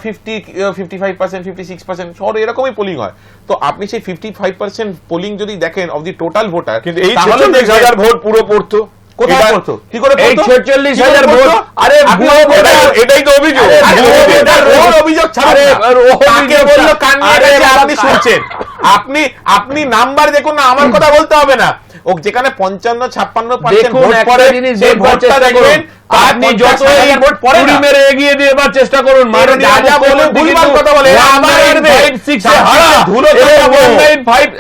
55%, 56%, শহরে এরকমই পোলিং হয়। তো আপনি সেই 55% পোলিং যদি দেখেন অফ দি টোটাল ভোটার, কিন্তু এই 46,000 ভোট পুরো পড়তো কোথায় পড়তো? কি করে এই 46,000 ভোট? আরে এটাই তো অভিযোগ। অভিযোগ ছাড়ে কাকে বললো, কান নিয়ে গেছে, আপনি শুনছেন। আপনি নাম্বার দেখুন না, আমার কথা বলতে হবে না। ও যেখানে 55-56% ভোট পড়ে, সেই ভোটটা দেখবেন। আপনি যত ভোট পড়ে মেরে এগিয়ে দেবার চেষ্টা করুন, মানে যা যা বলে ভুলভাল কথা বলে, আমাদের 56 এ হারা ধুলো চাটাবো,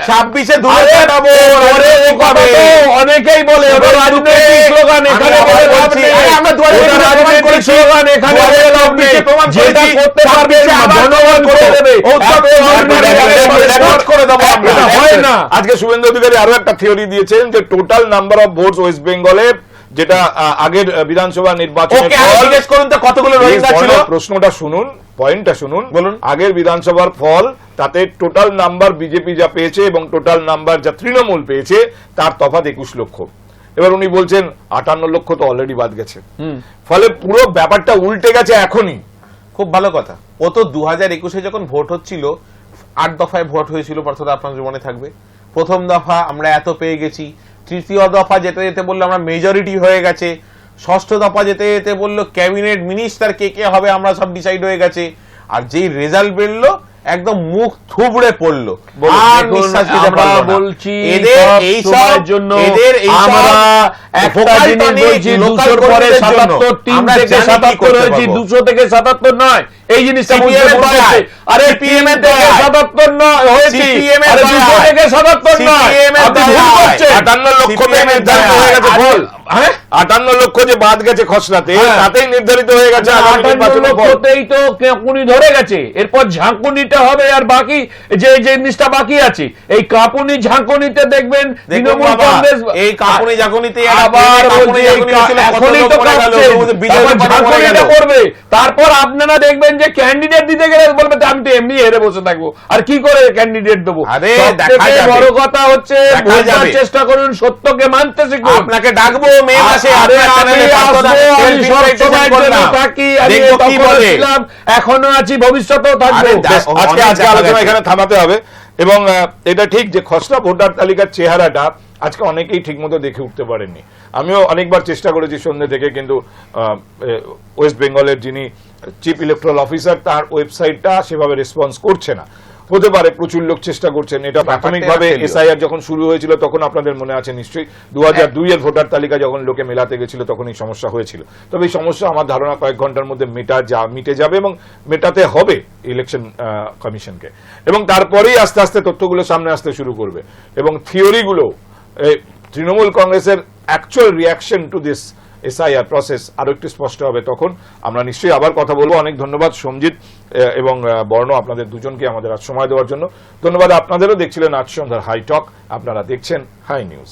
26 এ ধুলো চাটাবো, অনেকেই বলে ওদের রাজনৈতিক স্লোগান, এখানে বলে লাভ নেই। আমরা ওদের রাজনৈতিক স্লোগান, এখানে বলে লাভ নেই। যেটা করতে পারবে জনগণ করে দেবে, করে দেবো আমরা। হয় না। আজকে শুভেন্দু অধিকারী আরো একটা থিওরি দিয়েছেন যে total number of votes West বেঙ্গলে, যেটা আগের বিধানসভা নির্বাচনে জিজ্ঞেস করুন তো কতগুলো রোহিঙ্গা ছিল। প্রশ্নটা শুনুন, পয়েন্টটা শুনুন। বলুন। আগের বিধানসভার ফল, তাতে টোটাল নাম্বার বিজেপি যা পেয়েছে এবং টোটাল নাম্বার যা তৃণমূল পেয়েছে তার তফাৎ 21 লক্ষ। এবার উনি বলছেন 58 লক্ষ তো অলরেডি বাদ গেছে, ফলে পুরো ব্যাপারটা উল্টে গেছে এখনই। খুব ভালো কথা। ও তো 2021-এ যখন ভোট হচ্ছিল 8 দফায় ভোট হয়েছিল, পার্থদা আপনার জীবনে থাকবে। প্রথম দফা আমরা এত পেয়ে গেছি, তৃতীয় দফা যেতে যেতে বললে আমরা মেজরিটি হয়ে গেছে, ষষ্ঠ দফা যেতে যেতে বললো ক্যাবিনেট মিনিস্টার কে কে হবে আমরা সব ডিসাইড হয়ে গেছে, আর যেই রেজাল্ট বেরলো একদম মুখ থুবড়ে পড়লো, আর নিঃশ্বাস নিতে পারলো না। বলছি এদের এই সব জন্য এদের এই আমরা একটা জিনিস বলছি, 200 পরে 77 3 থেকে 77 হয়েছে, 200 থেকে 77 নয়, এই জিনিসটা বুঝতে বলছে। আরে সিপিএম এর থেকে 77 নয় হয়েছে, আরে 200 থেকে 77 নয়, আপনি ভুল করছেন। 58 লক্ষ নির্ধারিত হয়ে গেছে ফল, হ্যাঁ 58 লক্ষ যে বাদ গেছে খসড়াতে, তাতেই নির্ধারিত হয়ে গেছে আগামী নির্বাচনের ফল। লক্ষতেই তো কাঁপুনি ধরে গেছে, এরপর ঝাঁকুনিটা হবে, আর বাকি যে জিনিসটা বাকি আছে এই কাঁপুনি ঝাঁকুনিতে দেখবেন তৃণমূল কংগ্রেস এই কাঁপুনি ঝাঁকুনিতে আবার বলছে এখনই তো কাঁপছে, তারপর ঝাঁকুনিটা করবে, তারপর আপনারা দেখবেন যে ক্যান্ডিডেট দিতে গেলে বলবে আমি তো এমনি হেরে বসে থাকবো, আর কি করে ক্যান্ডিডেট দেবো। সবথেকে বড় কথা হচ্ছে বোঝার চেষ্টা করুন, সত্যকে মানতে শিখুন। আপনাকে ডাকবো মে মাসে, এখনো আছি, ভবিষ্যতেও থাকবে। আজকে আলোচনা এখানে থামাতে হবে। এবং এটা ঠিক যে খসড়া ভোটার তালিকার চেহারাটা আজকে অনেকেই ঠিক মতো দেখে উঠতে পারেননি। আমিও অনেকবার চেষ্টা করেছি সন্ধ্যে থেকে, কিন্তু ওয়েস্ট বেঙ্গলের যিনি চিফ ইলেকট্রাল অফিসার তার ওয়েবসাইটটা সেভাবে রেসপন্স করছে না। হতে পারে প্রচুর লোক চেষ্টা করছেন। এটা প্রাথমিকভাবে এসআইআর যখন শুরু হয়েছিল তখন আপনাদের মনে আছে নিশ্চয়ই 2002 এর ভোটার তালিকা যখন লোকে মেলাতে গেছিল তখন এই সমস্যা হয়েছিল। তবে এই সমস্যা আমার ধারণা কয়েক ঘন্টার মধ্যে মিটে যাবে এবং মেটাতে হবে ইলেকশন কমিশনকে, এবং তারপরেই আস্তে আস্তে তথ্যগুলো সামনে আসতে শুরু করবে এবং থিওরিগুলো তৃণমূল কংগ্রেসের actual reaction to this SIR process আরো একটু স্পষ্ট হবে। তখন আমরা নিশ্চয়ই আবার কথা বলবো। অনেক ধন্যবাদ সঞ্জিত এবং বর্ণ, আপনাদের দুজনকে আমাদের আজ সময় দেওয়ার জন্য। ধন্যবাদ আপনাদেরও। দেখছিলেন আজ সন্ধ্যার হাই টক, আপনারা দেখছেন হাই নিউজ।